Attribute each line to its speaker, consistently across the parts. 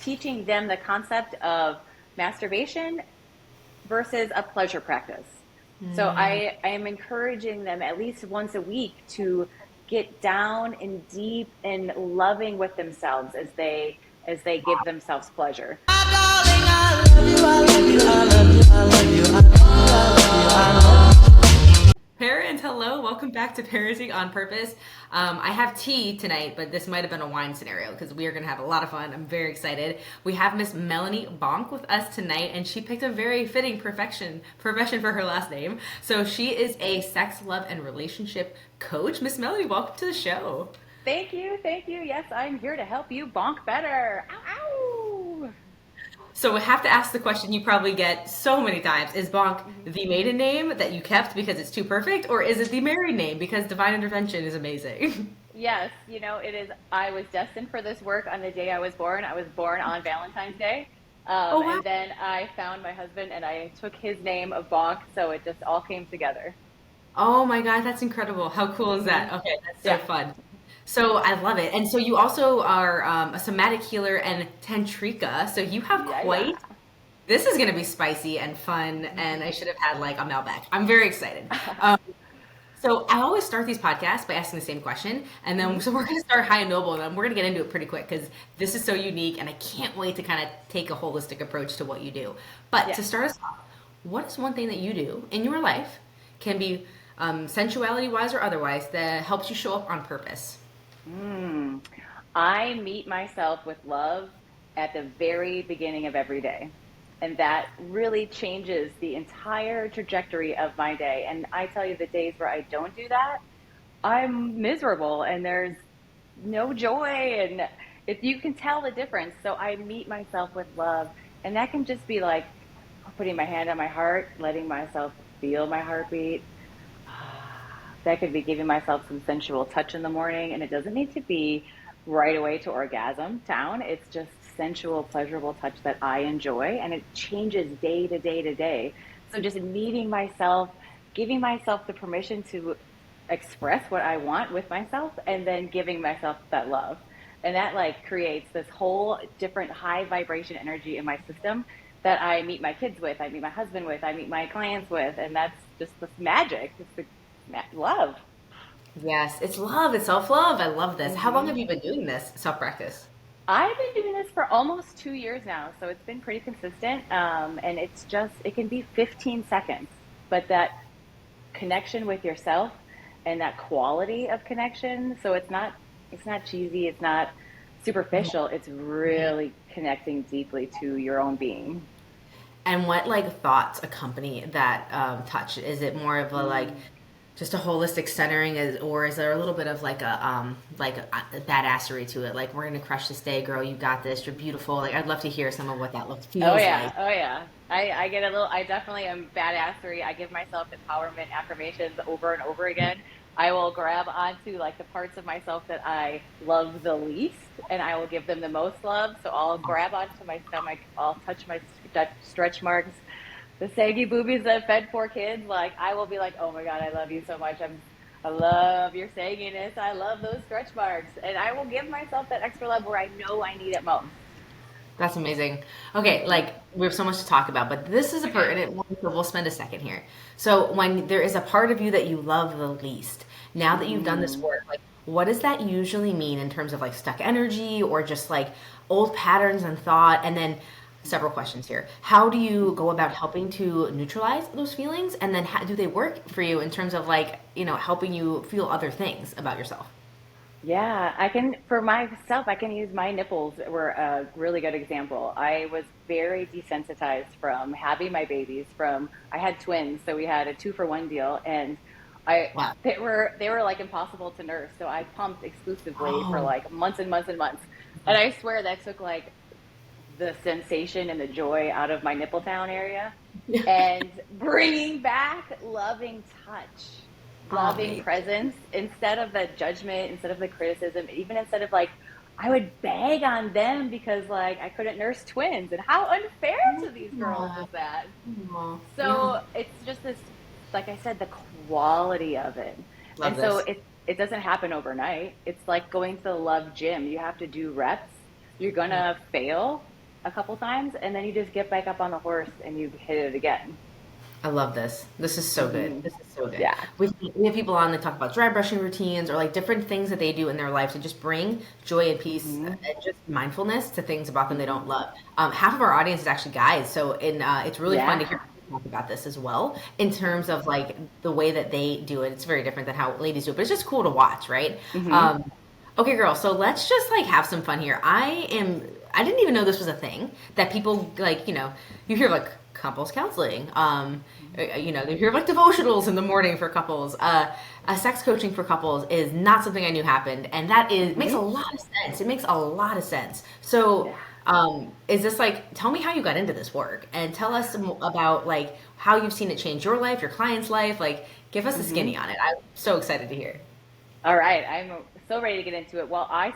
Speaker 1: teaching them the concept of masturbation versus a pleasure practice. So
Speaker 2: Mm.
Speaker 1: I am encouraging them at least once a week to get down and deep and loving with themselves as they give themselves pleasure.
Speaker 2: Parents, hello. Welcome back to Parenting on Purpose. I have tea tonight, but this might have been a wine scenario because we are going to have a lot of fun. I'm very excited. We have Miss Melanie Bonk with us tonight, and she picked a very fitting profession for her last name. So she is a sex, love, and relationship coach. Miss Melanie, welcome to the show.
Speaker 1: Thank you, thank you. Yes, I'm here to help you bonk better. Ow, ow.
Speaker 2: So we have to ask the question you probably get so many times. Is Bonk
Speaker 1: Mhm.
Speaker 2: the maiden name that you kept because it's too perfect, or is it the married name because divine intervention is amazing?
Speaker 1: Yes, it is. I was destined for this work on the day I was born. I was born on Valentine's Day.
Speaker 2: Oh, wow.
Speaker 1: And then I found my husband and I took his name of Bonk, so it just all came together.
Speaker 2: Oh my God, that's incredible. How cool is
Speaker 1: Hmm.
Speaker 2: that? Okay, that's so
Speaker 1: Yeah.
Speaker 2: fun. So I love it. And so you also are a somatic healer and tantrika. So you have
Speaker 1: Yeah, yeah.
Speaker 2: quite, this is going to be spicy and fun. And I
Speaker 1: Hmm.
Speaker 2: should have had like a Malbec. I'm very excited. So I always start these podcasts by asking the same question, and then
Speaker 1: Hmm.
Speaker 2: so we're going to start high and noble, and then we're going to get into it pretty quick because this is so unique, and I can't wait to kind of take a holistic approach to what you do. But
Speaker 1: Yeah.
Speaker 2: to start us off, what is one thing that you do in your life, can be sensuality wise or otherwise, that helps you show up on purpose?
Speaker 1: Mm. I meet myself with love at the very beginning of every day. And that really changes the entire trajectory of my day. And I tell you, the days where I don't do that, I'm miserable and there's no joy. And if you can tell the difference. So I meet myself with love. And that can just be like putting my hand on my heart, letting myself feel my heartbeat. That could be giving myself some sensual touch in the morning, and it doesn't need to be right away to orgasm town. It's just sensual, pleasurable touch that I enjoy, and it changes day to day to day. So just meeting myself, giving myself the permission to express what I want with myself, and then giving myself that love. And that like creates this whole different high vibration energy in my system that I meet my kids with, I meet my husband with, I meet my clients with, and that's just this magic. It's the love.
Speaker 2: Yes, it's love, it's self love. I love this. How long
Speaker 1: Hmm.
Speaker 2: have you been doing this self practice?
Speaker 1: I've been doing this for almost 2 years now, so it's been pretty consistent. And it can be 15 seconds, but that connection with yourself and that quality of connection. So it's not cheesy, it's not superficial. It's really connecting deeply to your own being.
Speaker 2: And what like thoughts accompany that touch? Is it more of a like
Speaker 1: Mm.
Speaker 2: just a holistic centering, or is there a little bit of like a badassery to it? Like we're gonna crush this day, girl. You got this. You're beautiful. Like I'd love to hear some of what that looks
Speaker 1: Oh
Speaker 2: feels
Speaker 1: yeah,
Speaker 2: like.
Speaker 1: oh yeah. I get a little. I definitely am badassery. I give myself empowerment affirmations over and over again. I will grab onto like the parts of myself that I love the least, and I will give them the most love. So I'll grab onto my stomach. I'll touch my stretch marks, the saggy boobies that fed poor kids. Like I will be like, oh my god, I love you so much. I love your sagginess. I love those stretch marks, and I will give myself that extra love where I know I need it most.
Speaker 2: That's amazing. Okay,
Speaker 1: Hmm.
Speaker 2: like we have so much to talk about, but this is a
Speaker 1: Okay.
Speaker 2: pertinent one, so we'll spend a second here. So when there is a part of you that you love the least, now that you've done this
Speaker 1: Hmm.
Speaker 2: work, like what does that usually mean in terms of like stuck energy or just like old patterns and thought? And then several questions here. How do you
Speaker 1: Hmm.
Speaker 2: go about helping to neutralize those feelings? And then how do they work for you in terms of like, helping you feel other things about yourself?
Speaker 1: Yeah, I can, for myself, I can use my nipples were a really good example. I was very desensitized from having my babies I had twins, so we had a 2-for-1 deal and I,
Speaker 2: Wow.
Speaker 1: they were like impossible to nurse. So I pumped exclusively for
Speaker 2: Oh,
Speaker 1: like months and months and months. And I swear that took like the sensation and the joy out of my nipple town area and bringing back loving touch, loving
Speaker 2: amazing.
Speaker 1: presence instead of the judgment, instead of the criticism, even instead of like, I would bag on them because like I couldn't nurse twins. And how unfair to these girls
Speaker 2: Aw,
Speaker 1: is that?
Speaker 2: aw, yeah.
Speaker 1: So it's just this, like I said, the quality of it.
Speaker 2: Love
Speaker 1: And so
Speaker 2: this.
Speaker 1: it doesn't happen overnight. It's like going to the love gym. You have to do reps. You're gonna fail, a couple times, and then you just get back up on the horse and you hit it again.
Speaker 2: I love this. This is so good.
Speaker 1: Hmm.
Speaker 2: This is so good.
Speaker 1: Yeah.
Speaker 2: We have people on that talk about dry brushing routines or like different things that they do in their life to just bring joy and peace
Speaker 1: Hmm.
Speaker 2: and just mindfulness to things about them they don't
Speaker 1: Hmm.
Speaker 2: love. Half of our audience is actually guys, so it's really fun to hear
Speaker 1: Yeah.
Speaker 2: people talk about this as well in terms of like the way that they do it. It's very different than how ladies do it, but it's just cool to watch, right?
Speaker 1: Hmm.
Speaker 2: Um, okay, girl. So let's just like have some fun here. I didn't even know this was a thing that people like. You hear like couples counseling. They hear like devotionals in the morning for couples. Sex coaching for couples is not something I knew happened, and that is makes a
Speaker 1: Hmm.
Speaker 2: lot of sense. It makes a lot of sense. So,
Speaker 1: Yeah.
Speaker 2: is this like? Tell me how you got into this work, and tell us about like how you've seen it change your life, your client's life. Like, give us a
Speaker 1: Hmm.
Speaker 2: skinny on it. I'm so excited to hear.
Speaker 1: All right, I'm so ready to get into it. Well, I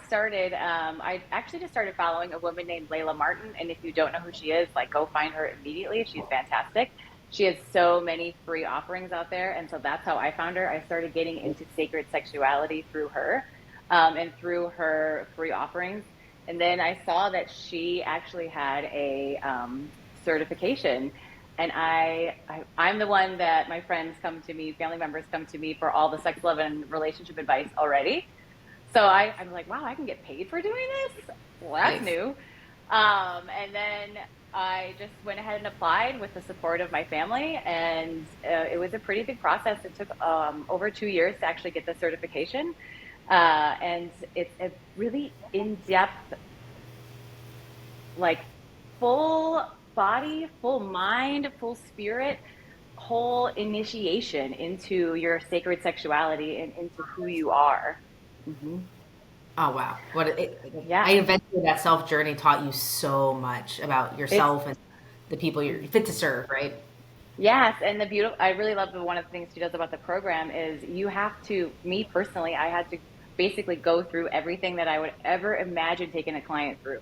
Speaker 1: actually just started following a woman named Layla Martin. And if you don't know who she is, like go find her immediately. She's fantastic. She has so many free offerings out there. And so that's how I found her. I started getting into sacred sexuality through her and through her free offerings. And then I saw that she actually had a certification, and I'm the one that my friends come to me, family members come to me for all the sex, love, and relationship advice already. So I'm like, wow, I can get paid for doing this. Well, that's
Speaker 2: Nice.
Speaker 1: new. And then I just went ahead and applied with the support of my family, and it was a pretty big process. It took over 2 years to actually get the certification, and it's a really in-depth, like full body, full mind, full spirit, whole initiation into your sacred sexuality and into who you are. Hmm.
Speaker 2: Oh wow! I
Speaker 1: Yeah,
Speaker 2: eventually that self journey taught you so much about
Speaker 1: it's
Speaker 2: yourself and the people you're fit to serve, right?
Speaker 1: yes, and the beautiful. I really love one of the things she does about the program is you have to. Me personally, I had to basically go through everything that I would ever imagine taking a client through.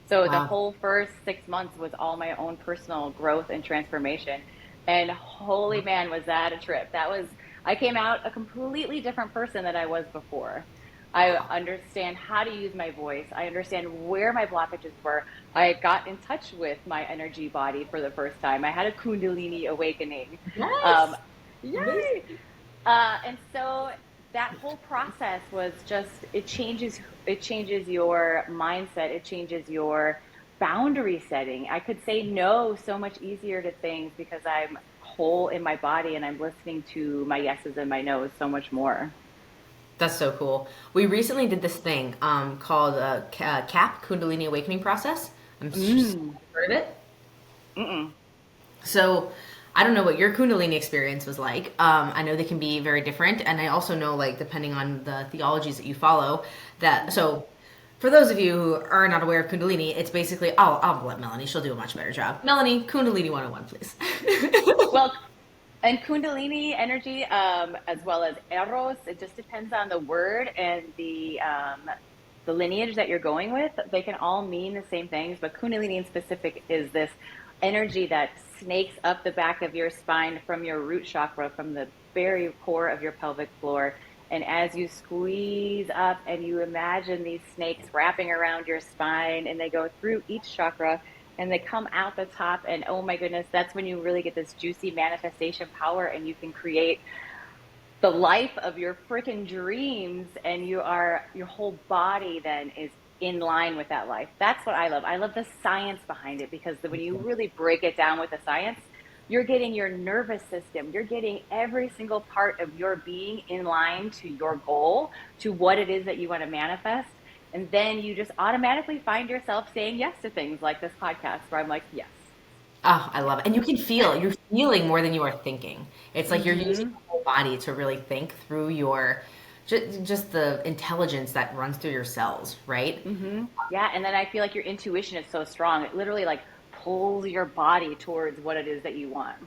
Speaker 1: So the
Speaker 2: Wow.
Speaker 1: whole first 6 months was all my own personal growth and transformation. And holy man, was that a trip. I came out a completely different person than I was before. I
Speaker 2: Wow.
Speaker 1: understand how to use my voice. I understand where my blockages were. I got in touch with my energy body for the first time. I had a Kundalini awakening. Um,
Speaker 2: Yes.
Speaker 1: yay!
Speaker 2: Amazing.
Speaker 1: And so that whole process was just it changes your mindset, it changes your boundary setting. I could say no so much easier to things because I'm whole in my body and I'm listening to my yeses and my nos so much more.
Speaker 2: That's so cool. We recently did this thing called CAP Kundalini Awakening Process. I'm just
Speaker 1: Mm.
Speaker 2: heard of it.
Speaker 1: Mm-mm.
Speaker 2: So I don't know what your Kundalini experience was like. I know they can be very different, and I also know like depending on the theologies that you follow. That so for those of you who are not aware of Kundalini, it's basically I'll let Melanie. She'll do a much better job. Melanie, Kundalini 101, please.
Speaker 1: Well, and Kundalini energy, as well as Eros, it just depends on the word and the lineage that you're going with. They can all mean the same things, but Kundalini in specific is this energy that snakes up the back of your spine from your root chakra, from the very core of your pelvic floor. And as you squeeze up and you imagine these snakes wrapping around your spine and they go through each chakra and they come out the top, and oh my goodness, that's when you really get this juicy manifestation power and you can create the life of your freaking dreams, and your whole body then is in line with that life. That's what I love. I love the science behind it because when you really break it down with the science, you're getting your nervous system, you're getting every single part of your being in line to your goal, to what it is that you want to manifest. And then you just automatically find yourself saying yes to things like this podcast where I'm like, yes,
Speaker 2: Oh, I love
Speaker 1: yes.
Speaker 2: it. And you can feel, you're feeling more than you are thinking. It's like you're using
Speaker 1: Mm-hmm.
Speaker 2: the whole body to really think through your, just the intelligence that runs through your cells, right?
Speaker 1: Mm-hmm. Yeah. And then I feel like your intuition is so strong. It literally like pulls your body towards what it is that you want.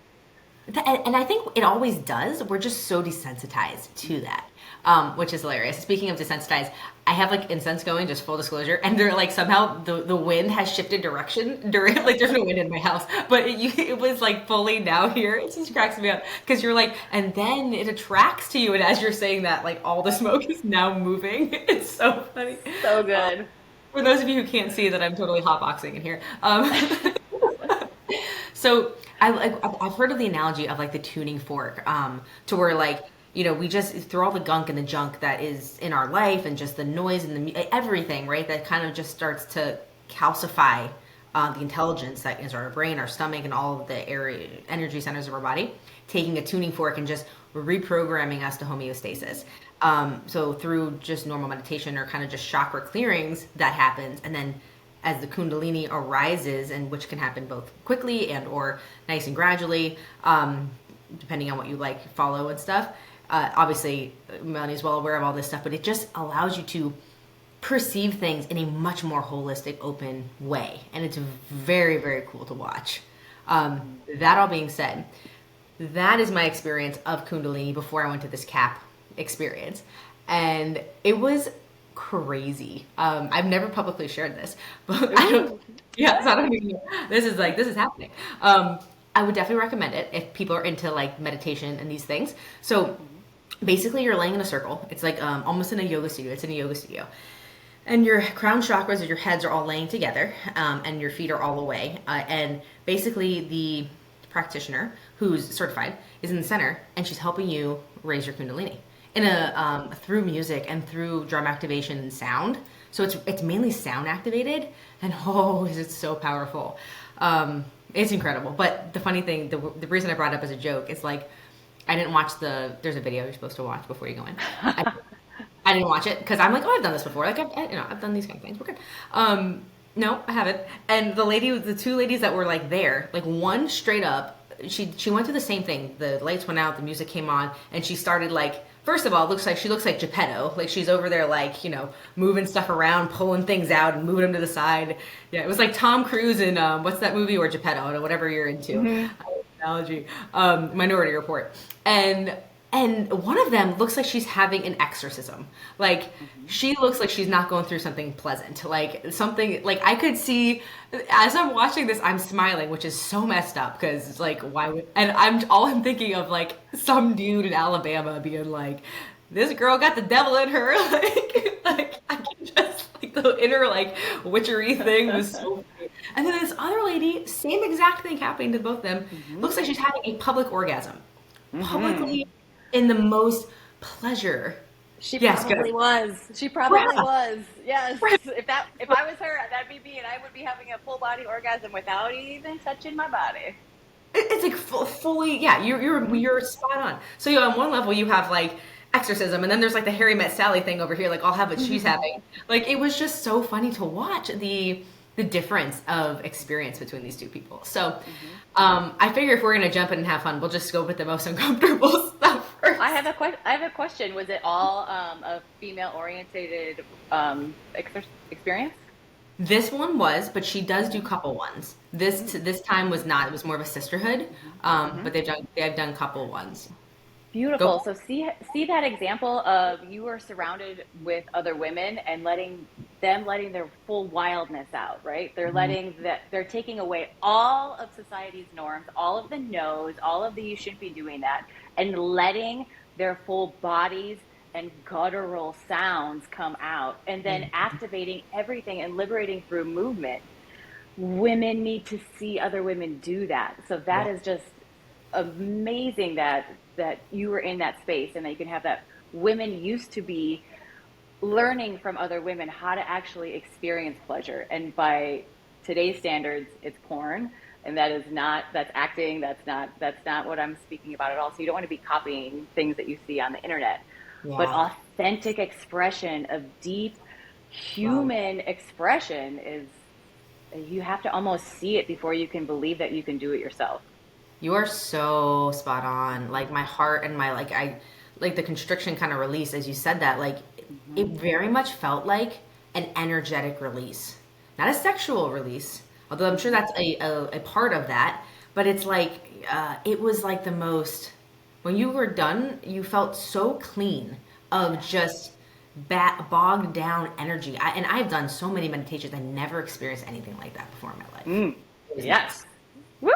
Speaker 2: And I think it always does. We're just so desensitized to that, which is hilarious. Speaking of desensitized, I have like incense going, just full disclosure, and they're like somehow the wind has shifted direction during like there's no wind in my house, but it was like fully now here. It just cracks me up because you're like, and then it attracts to you, and as you're saying that, like all the smoke is now moving. It's so funny.
Speaker 1: So good.
Speaker 2: For those of you who can't see that I'm totally hotboxing in here. So I've heard of the analogy of like the tuning fork, to where like we just throw all the gunk and the junk that is in our life and just the noise and everything, right? That kind of just starts to calcify the intelligence that is our brain, our stomach, and all of the area energy centers of our body. Taking a tuning fork and just reprogramming us to homeostasis. So through just normal meditation or kind of just chakra clearings, that happens, and then as the kundalini arises, and which can happen both quickly and or nice and gradually, depending on what you like follow and stuff. Obviously Melanie's well aware of all this stuff, but it just allows you to perceive things in a much more holistic, open way, and it's very, very cool to watch. That all being said, that is my experience of kundalini before I went to this CAP experience, and it was crazy. I've never publicly shared this, but I don't. Yeah, so I don't even. This is happening. I would definitely recommend it if people are into like meditation and these things. So basically, you're laying in a circle. It's like almost in a yoga studio. It's in a yoga studio, and your crown chakras or your heads are all laying together, and your feet are all away. And basically, the practitioner who's certified is in the center, and she's helping you raise your kundalini in a through music and through drum activation and sound. So it's mainly sound activated, and oh, is it so powerful. It's incredible. But the funny thing, the reason I brought it up as a joke is like I didn't watch there's a video you're supposed to watch before you go in. I didn't watch it because I'm like, oh, I've done this before. Like I've done these kind of things. We're good. No, I haven't. And the two ladies that were like there, like one straight up, she went through the same thing. The lights went out, the music came on, and she started like, first of all, she looks like Geppetto. Like she's over there like, moving stuff around, pulling things out and moving them to the side. Yeah, it was like Tom Cruise in what's that movie, or Geppetto, or whatever you're into. Analogy. Minority Report. And one of them looks like she's having an exorcism. Like she looks like she's not going through something pleasant. Like something like I could see as I'm watching this, I'm smiling, which is so messed up because it's like why would, and I'm thinking of like some dude in Alabama being like, this girl got the devil in her. like I can just like the inner like witchery thing was so funny. And then this other lady, same exact thing happening to both of them, looks like she's having a public orgasm. Publicly in the most pleasure.
Speaker 1: She
Speaker 2: Yes,
Speaker 1: probably
Speaker 2: good.
Speaker 1: was. She probably was. Yes. If I was her, that'd be me, and I would be having a full body orgasm without even touching my body.
Speaker 2: It's like fully, yeah. You're spot on. So on one level you have like exorcism, and then there's like the Harry Met Sally thing over here. Like I'll have what she's having. Like it was just so funny to watch the difference of experience between these two people. So I figure if we're gonna jump in and have fun, we'll just go with the most uncomfortable stuff first.
Speaker 1: I have a question. Was it all a female orientated experience?
Speaker 2: This one was, but she does do couple ones. This time was not. It was more of a sisterhood. But they've done couple ones.
Speaker 1: Beautiful.
Speaker 2: Go.
Speaker 1: So see that example of you are surrounded with other women and letting their full wildness out, right? They're taking away all of society's norms, all of the no's, all of the you shouldn't be doing that, and letting their full bodies and guttural sounds come out, and then activating everything and liberating through movement. Women need to see other women do that. So that
Speaker 2: Yeah.
Speaker 1: is just amazing that you were in that space and that you can have that. Women used to be learning from other women how to actually experience pleasure, and by today's standards it's porn, and that's acting, that's not what I'm speaking about at all. So you don't want to be copying things that you see on the internet, but
Speaker 2: Yeah.
Speaker 1: authentic expression of deep
Speaker 2: Wow.
Speaker 1: human expression is, you have to almost see it before you can believe that you can do it yourself.
Speaker 2: You are so spot on. Like my heart and my I like the constriction kind of release as you said that. Like it very much felt like an energetic release, not a sexual release. Although I'm sure that's a part of that. But it's like it was like the most. When you were done, you felt so clean of just bogged down energy. And I've done so many meditations. I never experienced anything like that before in my life. It was nuts.
Speaker 1: Yes. Woo.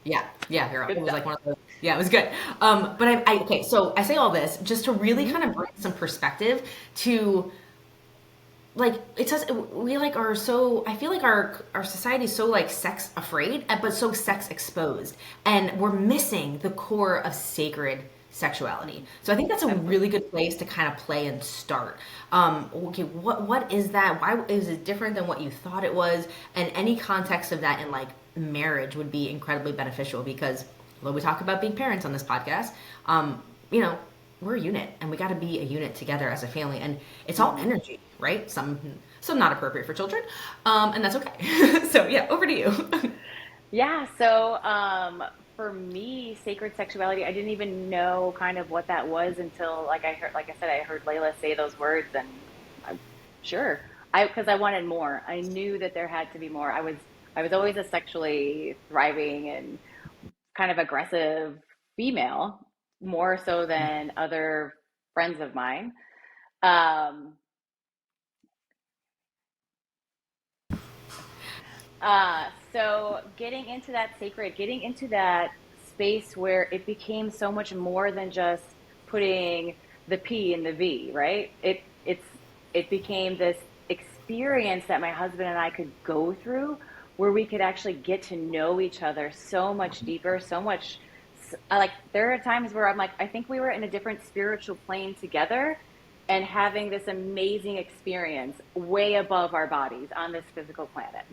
Speaker 2: Yeah, yeah, girl. It
Speaker 1: Good
Speaker 2: was
Speaker 1: stuff.
Speaker 2: like one of those. Yeah, it was good. But okay. So I say all this just to really kind of bring some perspective to like it says we like are so I feel like our society is so like sex afraid but so sex exposed, and we're missing the core of sacred sexuality. So I think that's a really
Speaker 1: Absolutely.
Speaker 2: good place to kind of play and start. Okay, what is that? Why is it different than what you thought it was? And any context of that in like marriage would be incredibly beneficial, because although we talk about being parents on this podcast, you know, we're a unit and we got to be a unit together as a family, and it's all
Speaker 1: Hmm.
Speaker 2: energy, right? Some not appropriate for children, and that's okay. So yeah, over to you.
Speaker 1: Yeah, so for me, sacred sexuality, I didn't even know kind of what that was until like I said, I heard Layla say those words, and I'm sure because I wanted more. I knew that there had to be more. I was always a sexually thriving and kind of aggressive female, more so than other friends of mine. Um, so getting into that space where it became so much more than just putting the P in the V, right? It became this experience that my husband and I could go through where we could actually get to know each other so much deeper, so much like there are times where I'm like, I think we were in a different spiritual plane together and having this amazing experience way above our bodies on this physical planet.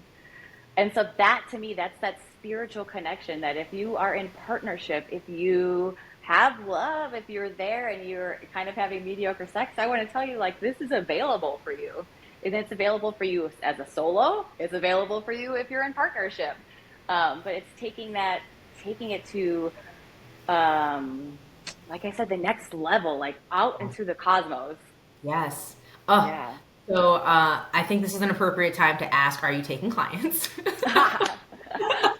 Speaker 1: And so that to me, that's that spiritual connection that if you are in partnership, if you have love, if you're there and you're kind of having mediocre sex, I want to tell you, like, this is available for you. And it's available for you as a solo, it's available for you if you're in partnership. But it's taking it to, um, like I said, the next level, like out into the cosmos.
Speaker 2: Yes. Oh,
Speaker 1: Yeah.
Speaker 2: so I think this is an appropriate time to ask: are you taking clients?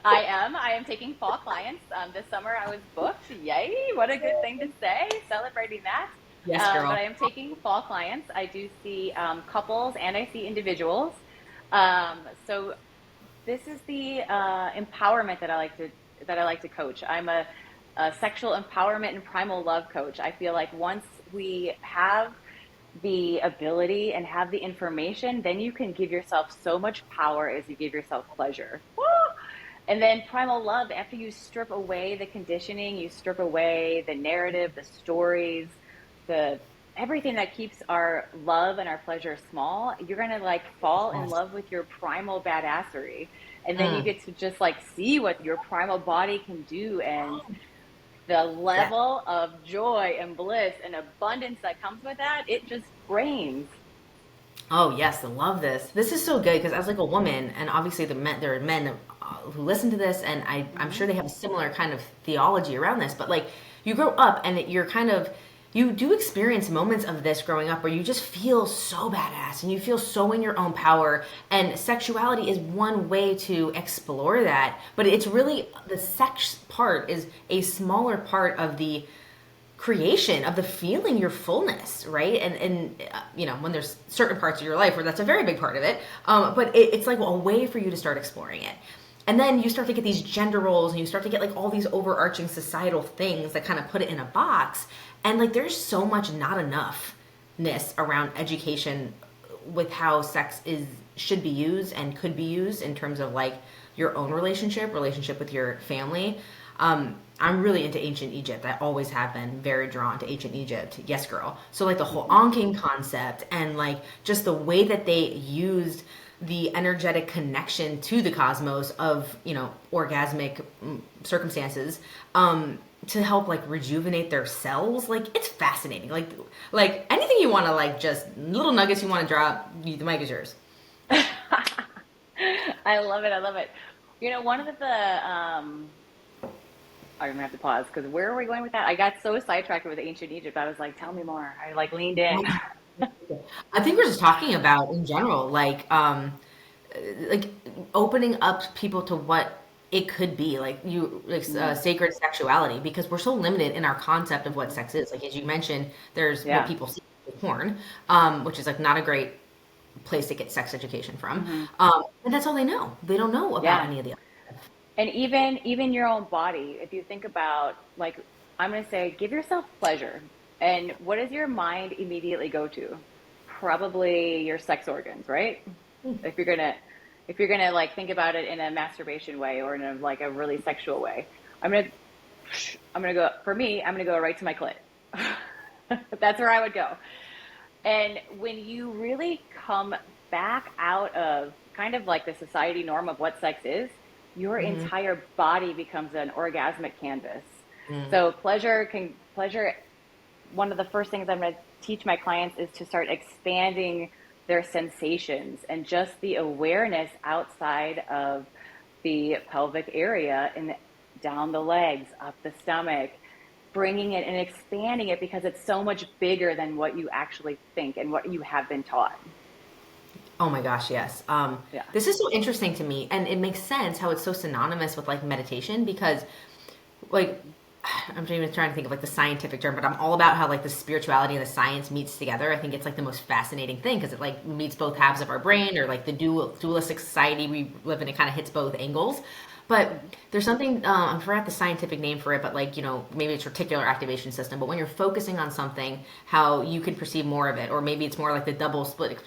Speaker 1: I am. I am taking fall clients. This summer I was booked. Yay! What a good thing to say. Celebrating that.
Speaker 2: Yes,
Speaker 1: But
Speaker 2: girl.
Speaker 1: I am taking fall clients. I do see couples and I see individuals. So this is the empowerment that I like to coach. I'm a sexual empowerment and primal love coach. I feel like once we have the ability and have the information, then you can give yourself so much power as you give yourself pleasure. Woo! And then primal love, after you strip away the conditioning, you strip away the narrative, the stories, the everything that keeps our love and our pleasure small, you're going to like fall in
Speaker 2: Yes.
Speaker 1: love with your primal badassery. And then you
Speaker 2: Mm.
Speaker 1: get to just like see what your primal body can do, and the
Speaker 2: Yeah.
Speaker 1: level of joy and bliss and abundance that comes with that, it just reigns.
Speaker 2: Oh yes, I love this. This is so good because as like a woman, and obviously there are men who listen to this, and I'm
Speaker 1: Mm-hmm.
Speaker 2: sure they have a similar kind of theology around this. But like you grow up, and you're kind of you do experience moments of this growing up where you just feel so badass and you feel so in your own power. And sexuality is one way to explore that, but it's really the sex part is a smaller part of the creation of the feeling your fullness, right? And you know, when there's certain parts of your life where that's a very big part of it, but it's like a way for you to start exploring it. And then you start to get these gender roles, and you start to get like all these overarching societal things that kind of put it in a box. And like there's so much not enoughness around education with how sex is should be used and could be used in terms of like your own relationship with your family. I'm really into ancient Egypt. I always have been very drawn to ancient Egypt. Yes, girl. So like the whole
Speaker 1: Mm-hmm.
Speaker 2: onking concept, and like just the way that they used the energetic connection to the cosmos of, you know, orgasmic circumstances, to help like rejuvenate their cells. Like it's fascinating. Like anything you want to like just little nuggets you want to drop, the mic is yours.
Speaker 1: I love it. I love it. You know, one of I'm gonna have to pause because where are we going with that? I got so sidetracked with ancient Egypt. I was like, tell me more. I like leaned in.
Speaker 2: I think we're just talking about in general, like opening up people to what it could be, like
Speaker 1: Mm,
Speaker 2: sacred sexuality, because we're so limited in our concept of what
Speaker 1: mm-hmm.
Speaker 2: sex is. Like as you mentioned, there's what
Speaker 1: Yeah.
Speaker 2: people see with porn, which is like not a great place to get sex education from,
Speaker 1: Hmm.
Speaker 2: and that's all they know. They don't know about
Speaker 1: Yeah.
Speaker 2: any of the other.
Speaker 1: And even your own body, if you think about like, I'm gonna say, give yourself pleasure. And what does your mind immediately go to? probably your sex organs, right? If you're gonna if you're gonna like think about it in a masturbation way or in a like a really sexual way, I'm gonna I'm gonna go for me. I'm gonna go right to my clit. That's where I would go. And when you really come back out of kind of like the society norm of what sex is, your
Speaker 2: Mm-hmm.
Speaker 1: entire body becomes an orgasmic canvas.
Speaker 2: Mm.
Speaker 1: So pleasure, one of the first things I'm going to teach my clients is to start expanding their sensations and just the awareness outside of the pelvic area and down the legs, up the stomach, bringing it and expanding it because it's so much bigger than what you actually think and what you have been taught.
Speaker 2: Oh my gosh, yes.
Speaker 1: Yeah.
Speaker 2: This is so interesting to me, and it makes sense how it's so synonymous with like meditation because, like, I'm even trying to think of like the scientific term, but I'm all about how like the spirituality and the science meets together. I think it's like the most fascinating thing because it like meets both halves of our brain, or like the dualistic society we live in. It kind of hits both angles. But
Speaker 1: Mm-hmm.
Speaker 2: there's something I forgot the scientific name for it, but like maybe it's reticular activation system. But when you're focusing on something, how you could perceive more of it, or maybe it's more like the double slit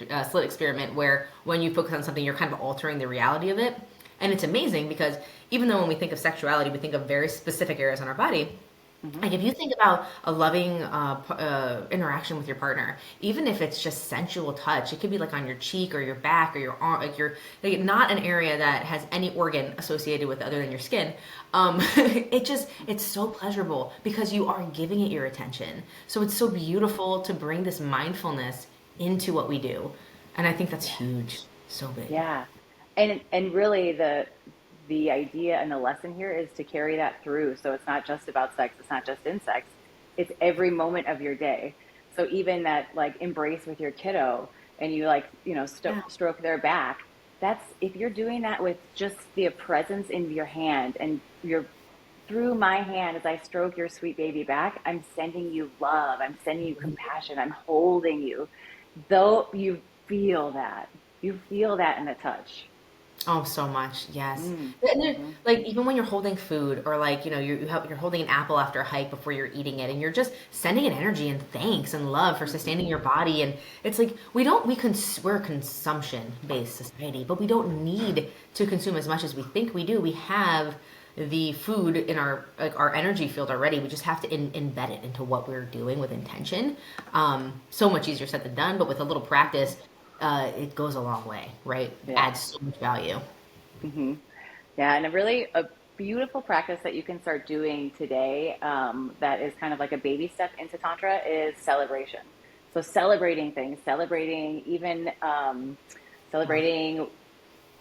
Speaker 2: experiment, where when you focus on something, you're kind of altering the reality of it. And it's amazing because even though when we think of sexuality, we think of very specific areas on our body.
Speaker 1: Mm-hmm.
Speaker 2: Like if you think about a loving interaction with your partner, even if it's just sensual touch, it could be like on your cheek or your back or your arm, like your like not an area that has any organ associated with other than your skin. It's so pleasurable because you are giving it your attention. So it's so beautiful to bring this mindfulness into what we do, and I think that's
Speaker 1: Yeah.
Speaker 2: huge, so big.
Speaker 1: Yeah. And really the idea and the lesson here is to carry that through. So it's not just about sex, it's not just in sex. It's every moment of your day. So even that like embrace with your kiddo and you like,
Speaker 2: Yeah.
Speaker 1: stroke their back, that's if you're doing that with just the presence in your hand and you're through my hand as I stroke your sweet baby back, I'm sending you love, I'm sending you compassion, I'm holding you. Though you feel that in the touch.
Speaker 2: Oh, so much. Yes.
Speaker 1: Mm,
Speaker 2: And
Speaker 1: hmm.
Speaker 2: like even when you're holding food or like, you're holding an apple after a hike before you're eating it and you're just sending it energy and thanks and love for
Speaker 1: Hmm.
Speaker 2: sustaining your body. And it's like we're a consumption based society, but we don't need to consume as much as we think we do. We have the food in our like our energy field already. We just have to embed it into what we're doing with intention. So much easier said than done, but with a little practice, it goes a long way, right?
Speaker 1: Yeah.
Speaker 2: Adds so much value.
Speaker 1: Hmm. Yeah. And a beautiful practice that you can start doing today, that is kind of like a baby step into Tantra is celebration. So celebrating things, celebrating even,
Speaker 2: Oh,
Speaker 1: celebrating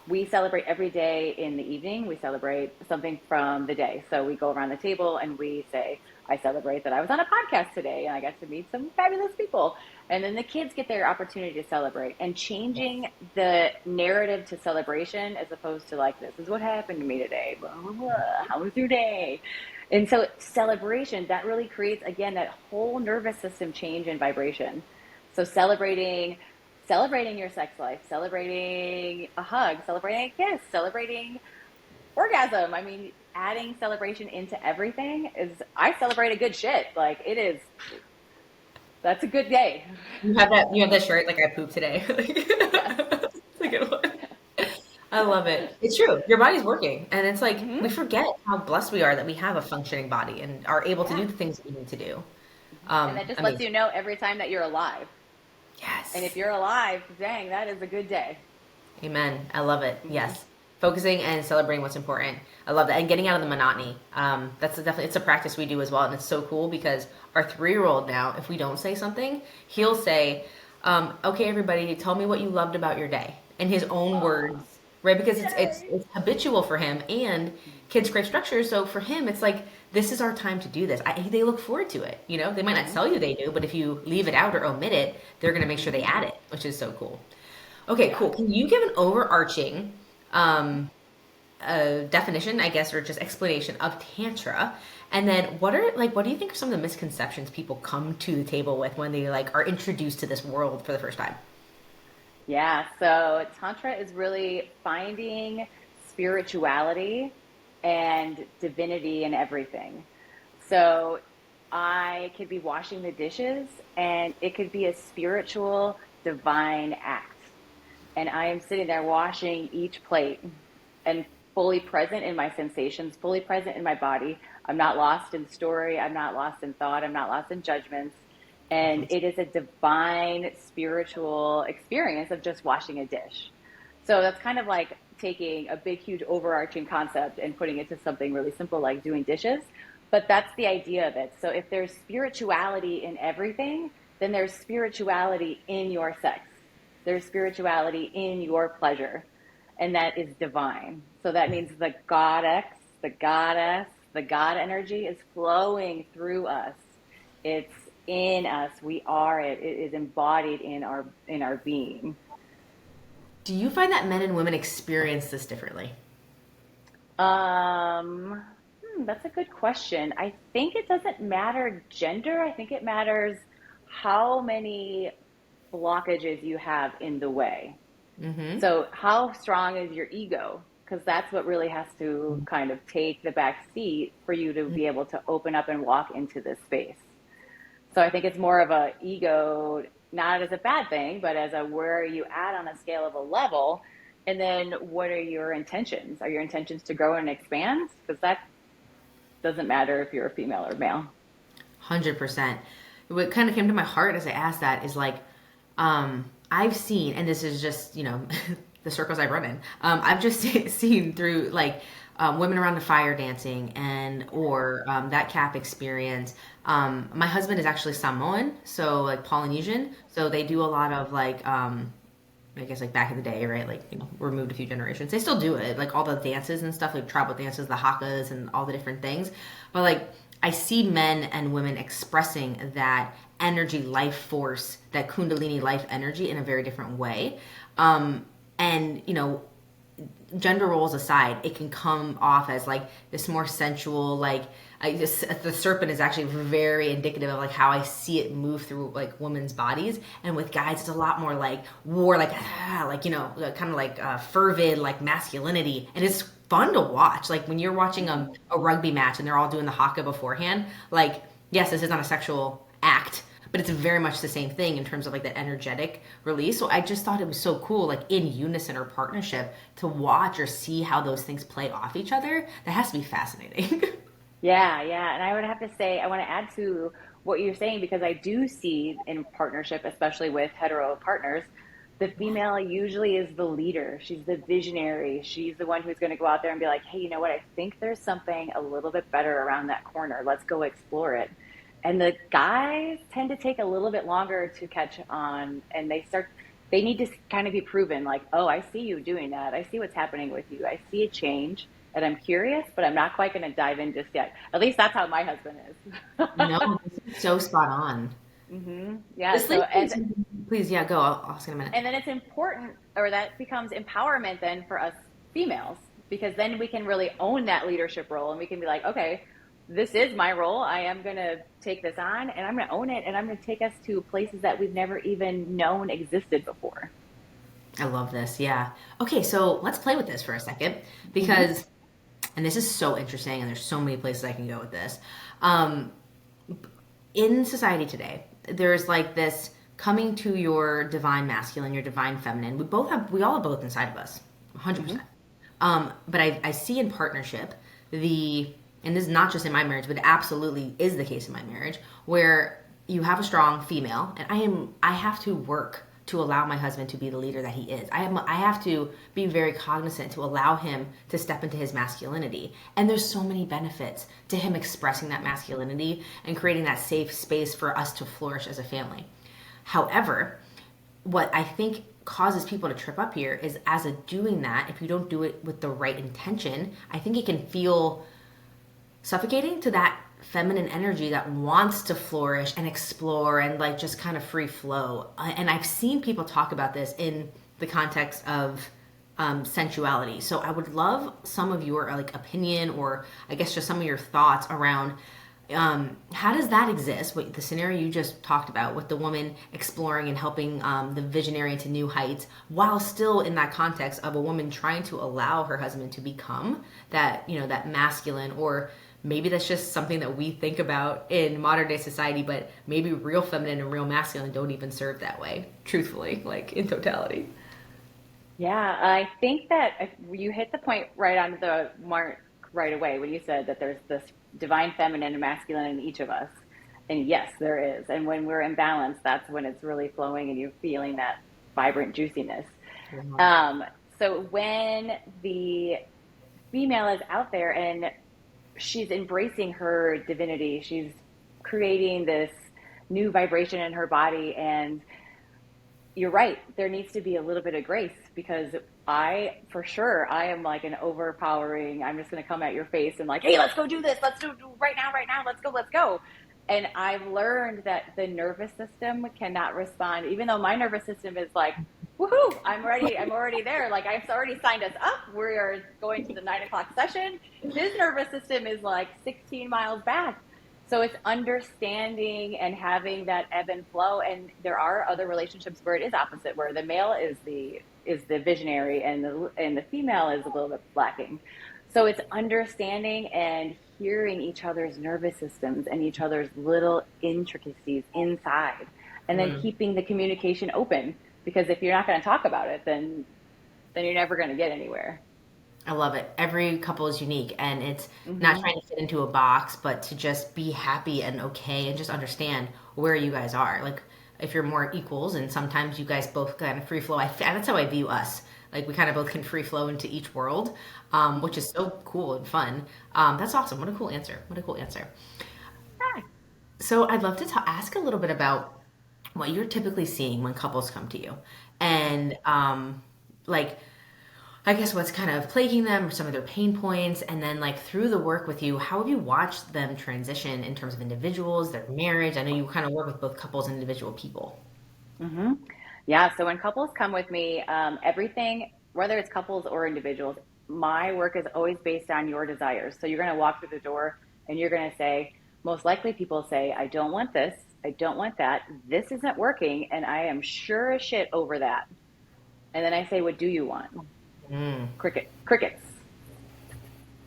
Speaker 1: we celebrate every day in the evening. We celebrate something from the day. So we go around the table and we say, I celebrate that I was on a podcast today and I got to meet some fabulous people. And then the kids get their opportunity to celebrate and changing the narrative to celebration as opposed to like, this is what happened to me today. Blah, blah, blah. How was your day? And so celebration, that really creates, again, that whole nervous system change in vibration. So celebrating your sex life, celebrating a hug, celebrating a kiss, celebrating orgasm. I mean, adding celebration into everything is, I celebrate a good shit. Like it is, that's a good day.
Speaker 2: you have that shirt like I pooped today.
Speaker 1: Yes.
Speaker 2: It's a good one. I love it. It's true. Your body's working. And it's like
Speaker 1: Hmm.
Speaker 2: we forget how blessed we are that we have a functioning body and are able to do
Speaker 1: Yeah.
Speaker 2: the things that we need to do.
Speaker 1: And that just lets
Speaker 2: Amazing.
Speaker 1: you know every time that you're alive. And if
Speaker 2: Yes.
Speaker 1: you're alive, dang, that is a good day.
Speaker 2: Amen. I love it.
Speaker 1: Hmm.
Speaker 2: Yes. Focusing and celebrating what's important. I love that. And getting out of the monotony. It's a practice we do as well. And it's so cool because our 3 year old now, if we don't say something, he'll say, okay, everybody, tell me what you loved about your day in his own
Speaker 1: Oh,
Speaker 2: words, right? Because
Speaker 1: yay.
Speaker 2: it's habitual for him and kids crave structure. So for him, it's like, this is our time to do this. They look forward to it. They might not
Speaker 1: Hmm.
Speaker 2: tell you they do, but if you leave it out or omit it, they're going to make sure they
Speaker 1: Hmm.
Speaker 2: add it, which is so cool. Okay,
Speaker 1: Yeah.
Speaker 2: cool. Can you give an overarching definition, I guess, or just explanation of Tantra? And then what do you think are some of the misconceptions people come to the table with when they like are introduced to this world for the first time?
Speaker 1: Yeah, so Tantra is really finding spirituality and divinity in everything. So I could be washing the dishes and it could be a spiritual divine act. And I am sitting there washing each plate and fully present in my sensations, fully present in my body. I'm not lost in story. I'm not lost in thought. I'm not lost in judgments. And it is a divine spiritual experience of just washing a dish. So that's kind of like taking a big, huge overarching concept and putting it to something really simple like doing dishes. But that's the idea of it. So if there's spirituality in everything, then there's spirituality in your sex. There's spirituality in your pleasure. And that is divine. So that means the goddess, the goddess, the God energy is flowing through us. It's in us. We are it. It is embodied in our being.
Speaker 2: Do you find that men and women experience this differently?
Speaker 1: That's a good question. I think it doesn't matter gender. I think it matters how many blockages you have in the way.
Speaker 2: Mm-hmm.
Speaker 1: So, how strong is your ego? Because that's what really has to kind of take the back seat for you to be able to open up and walk into this space. So, I think it's more of a ego, not as a bad thing, but as a where are you at on a scale of a level? And then what are your intentions? Are your intentions to grow and expand? Because that doesn't matter if you're a female or male.
Speaker 2: 100%. What kind of came to my heart as I asked that is like, I've seen, and this is just, the circles I run in, I've just seen through like women around the fire dancing or that cap experience. My husband is actually Samoan, so like Polynesian. So they do a lot of like, I guess like back in the day, right? Like, we're moved a few generations. They still do it, like all the dances and stuff, like tribal dances, the hakas, and all the different things. But like, I see men and women expressing that energy, life force, that Kundalini life energy in a very different way. And gender roles aside, it can come off as like this more sensual, like the serpent is actually very indicative of like how I see it move through like women's bodies, and with guys it's a lot more like war, like kind of like fervid, like masculinity, and it's fun to watch. Like when you're watching a rugby match and they're all doing the haka beforehand, like yes, this is not a sexual act, but it's very much the same thing in terms of like that energetic release. So I just thought it was so cool, like in unison or partnership, to watch or see how those things play off each other. That has to be fascinating.
Speaker 1: Yeah, yeah. And I would have to say, I want to add to what you're saying because I do see in partnership, especially with hetero partners, the female usually is the leader. She's the visionary. She's the one who's going to go out there and be like, hey, you know what? I think there's something a little bit better around that corner. Let's go explore it. And the guys tend to take a little bit longer to catch on, and they need to kind of be proven like, oh, I see you doing that. I see what's happening with you. I see a change, and I'm curious, but I'm not quite going to dive in just yet. At least that's how my husband is.
Speaker 2: No, this is so spot on.
Speaker 1: Yeah.
Speaker 2: This
Speaker 1: So,
Speaker 2: leads me to, please, yeah, go. I'll ask in a minute.
Speaker 1: and then it's important, or that becomes empowerment then for us females, because then we can really own that leadership role and we can be like, okay, this is my role. I am going to take this on and I'm going to own it and I'm going to take us to places that we've never even known existed before.
Speaker 2: I love this. Yeah. Okay, so let's play with this for a second
Speaker 1: Mm-hmm.
Speaker 2: because, and this is so interesting, and there's so many places I can go with this. Um, in society today, there's like this coming to your divine masculine, your divine feminine. We all have both inside of us,
Speaker 1: Mm-hmm.
Speaker 2: 100%. But I see in partnership and this is not just in my marriage, but it absolutely is the case in my marriage, where you have a strong female, and I have to work to allow my husband to be the leader that he is. I have to be very cognizant to allow him to step into his masculinity. And there's so many benefits to him expressing that masculinity and creating that safe space for us to flourish as a family. However, what I think causes people to trip up here is as a doing that, if you don't do it with the right intention, I think it can feel suffocating to that feminine energy that wants to flourish and explore and like just kind of free flow. And I've seen people talk about this in the context of sensuality. So I would love some of your like opinion, or I guess just some of your thoughts around How does that exist? What the scenario you just talked about with the woman exploring and helping the visionary into new heights, while still in that context of a woman trying to allow her husband to become that, that masculine, or maybe that's just something that we think about in modern day society, but maybe real feminine and real masculine don't even serve that way, truthfully, like in totality.
Speaker 1: Yeah, I think that you hit the point right on the mark right away when you said that there's this divine feminine and masculine in each of us. And yes, there is. And when we're in balance, that's when it's really flowing and you're feeling that vibrant juiciness.
Speaker 2: Wow.
Speaker 1: Um, so when the female is out there and she's embracing her divinity, she's creating this new vibration in her body, and you're right. There needs to be a little bit of grace because for sure, I am like an overpowering, I'm just going to come at your face and like, hey, let's go do this. Let's do right now. Let's go, let's go. And I've learned that the nervous system cannot respond, even though my nervous system is like, woohoo, I'm ready. I'm already there. Like I've already signed us up. We are going to the 9 o'clock session. His nervous system is like 16 miles back. So it's understanding and having that ebb and flow. And there are other relationships where it is opposite, where the male is the visionary and the female is a little bit lacking. So it's understanding and hearing each other's nervous systems and each other's little intricacies inside, and then
Speaker 2: Mm.
Speaker 1: keeping the communication open. Because if you're not going to talk about it, then you're never going to get anywhere.
Speaker 2: I love it. Every couple is unique, and it's not
Speaker 1: Hmm.
Speaker 2: trying to fit into a box, but to just be happy and okay and just understand where you guys are. Like, if you're more equals, and sometimes you guys both kind of free flow. That's how I view us. Like, we kind of both can free flow into each world, which is so cool and fun. That's awesome. What a cool answer. What a cool answer. So, I'd love to ask a little bit about what you're typically seeing when couples come to you, and like I guess what's kind of plaguing them or some of their pain points. And then, like, through the work with you, how have you watched them transition in terms of individuals, their marriage? I know you kind of work with both couples and individual people.
Speaker 1: Hmm. Yeah. So when couples come with me, everything, whether it's couples or individuals, my work is always based on your desires. So you're going to walk through the door and you're going to say, most likely people say, I don't want this. I don't want that. This isn't working. And I am sure as shit over that. And then I say, what do you want?
Speaker 2: Mm.
Speaker 1: Crickets,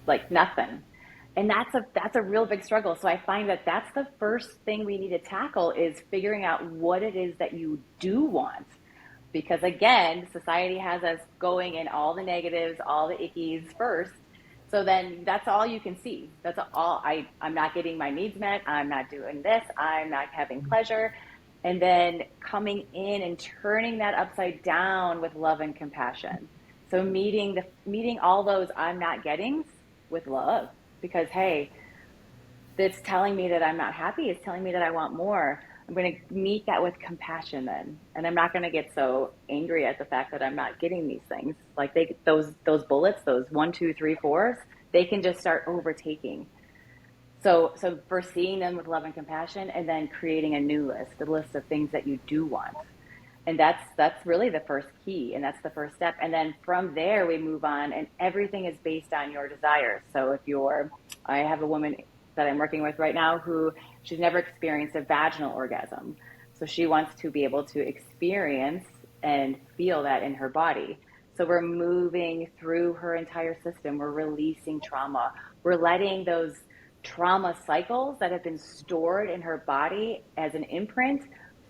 Speaker 1: like nothing. And that's a real big struggle. So I find that that's the first thing we need to tackle is figuring out what it is that you do want. Because again, society has us going in all the negatives, all the ickies first. So then that's all you can see. That's all I'm not getting my needs met. I'm not doing this. I'm not having pleasure. And then coming in and turning that upside down with love and compassion. So meeting all those I'm not gettings with love, because hey, that's telling me that I'm not happy. It's telling me that I want more. I'm going to meet that with compassion then, and I'm not going to get so angry at the fact that I'm not getting these things. Like those bullets, those 1, 2, 3, 4s, they can just start overtaking. So for seeing them with love and compassion, and then creating a new list, a list of things that you do want, and that's really the first key, and that's the first step. And then from there we move on, and everything is based on your desires. So if you're I have a woman that I'm working with right now who she's never experienced a vaginal orgasm, so she wants to be able to experience and feel that in her body. So we're moving through her entire system, we're releasing trauma, we're letting those trauma cycles that have been stored in her body as an imprint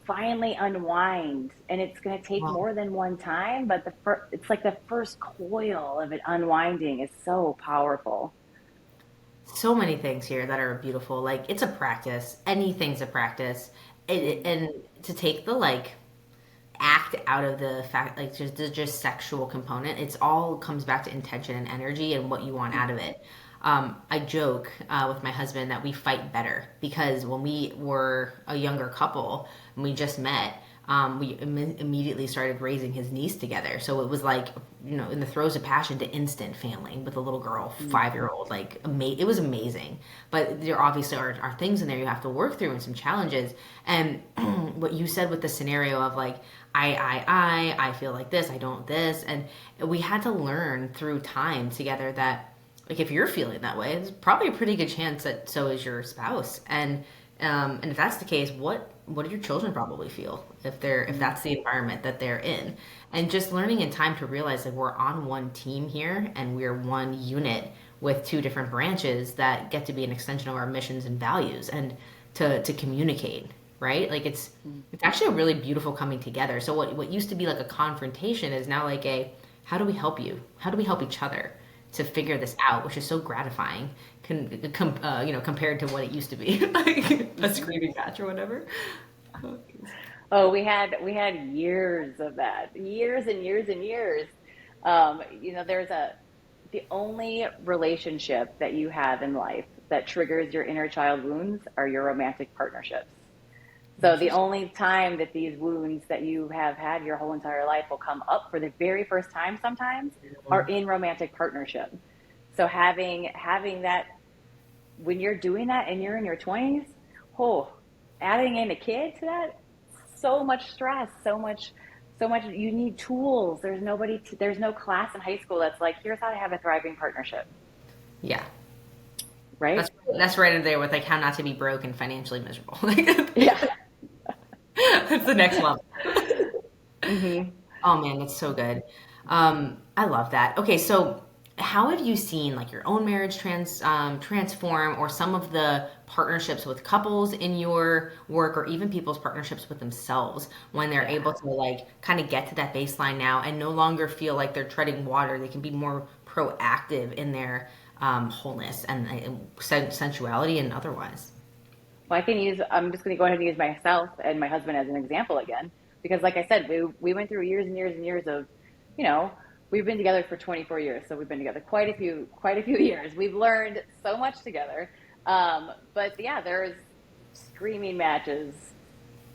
Speaker 1: finally unwind. And it's going to take
Speaker 2: Well,
Speaker 1: more than one time, but it's like the first coil of it unwinding is so powerful.
Speaker 2: so many things here that are beautiful. Like, it's a practice. Anything's a practice. And to take the, like, act out of the fact, like, just the just sexual component, it's all comes back to intention and energy and what you want out of it. I joke with my husband that we fight better because when we were a younger couple and we just met, we immediately started raising his niece together. So it was like, in the throes of passion to instant family with a little girl,
Speaker 1: Mm.
Speaker 2: 5 year old. Like, it was amazing. But there obviously are things in there you have to work through and some challenges. And what you said with the scenario of like, I feel like this, I don't this. And we had to learn through time together that like if you're feeling that way, it's probably a pretty good chance that so is your spouse. And if that's the case, what do your children probably feel if that's the environment that they're in? And just learning in time to realize that we're on one team here and we're one unit with two different branches that get to be an extension of our missions and values and to communicate, right? Like it's actually a really beautiful coming together. So what used to be like a confrontation is now like a how do we help you? How do we help each other to figure this out, which is so gratifying, compared to what it used to be, like a screaming match or whatever.
Speaker 1: Oh, we had years of that, years and years and years. There's the only relationship that you have in life that triggers your inner child wounds are your romantic partnerships. So the
Speaker 2: Interesting.
Speaker 1: only time that these wounds that you have had your whole entire life will come up for the very first time sometimes are in romantic partnership. So having that when you're doing that and you're in your 20s, oh, adding in a kid to that, so much stress, so much you need tools. There's no class in high school that's like, here's how to have a thriving partnership,
Speaker 2: Yeah,
Speaker 1: right?
Speaker 2: that's right in there with like how not to be broke and financially miserable.
Speaker 1: Yeah.
Speaker 2: That's the next level.
Speaker 1: Hmm.
Speaker 2: Oh man, that's so good. I love that. Okay, so how have you seen like your own marriage transform, or some of the partnerships with couples in your work, or even people's partnerships with themselves when they're
Speaker 1: Yeah.
Speaker 2: able to like kind of get to that baseline now and no longer feel like they're treading water? They can be more proactive in their wholeness and sensuality and otherwise.
Speaker 1: Well, I'm just going to go ahead and use myself and my husband as an example again, because like I said, we went through years and years and years of, you know, we've been together for 24 years. So we've been together quite a few years. We've learned so much together. But yeah, there's screaming matches,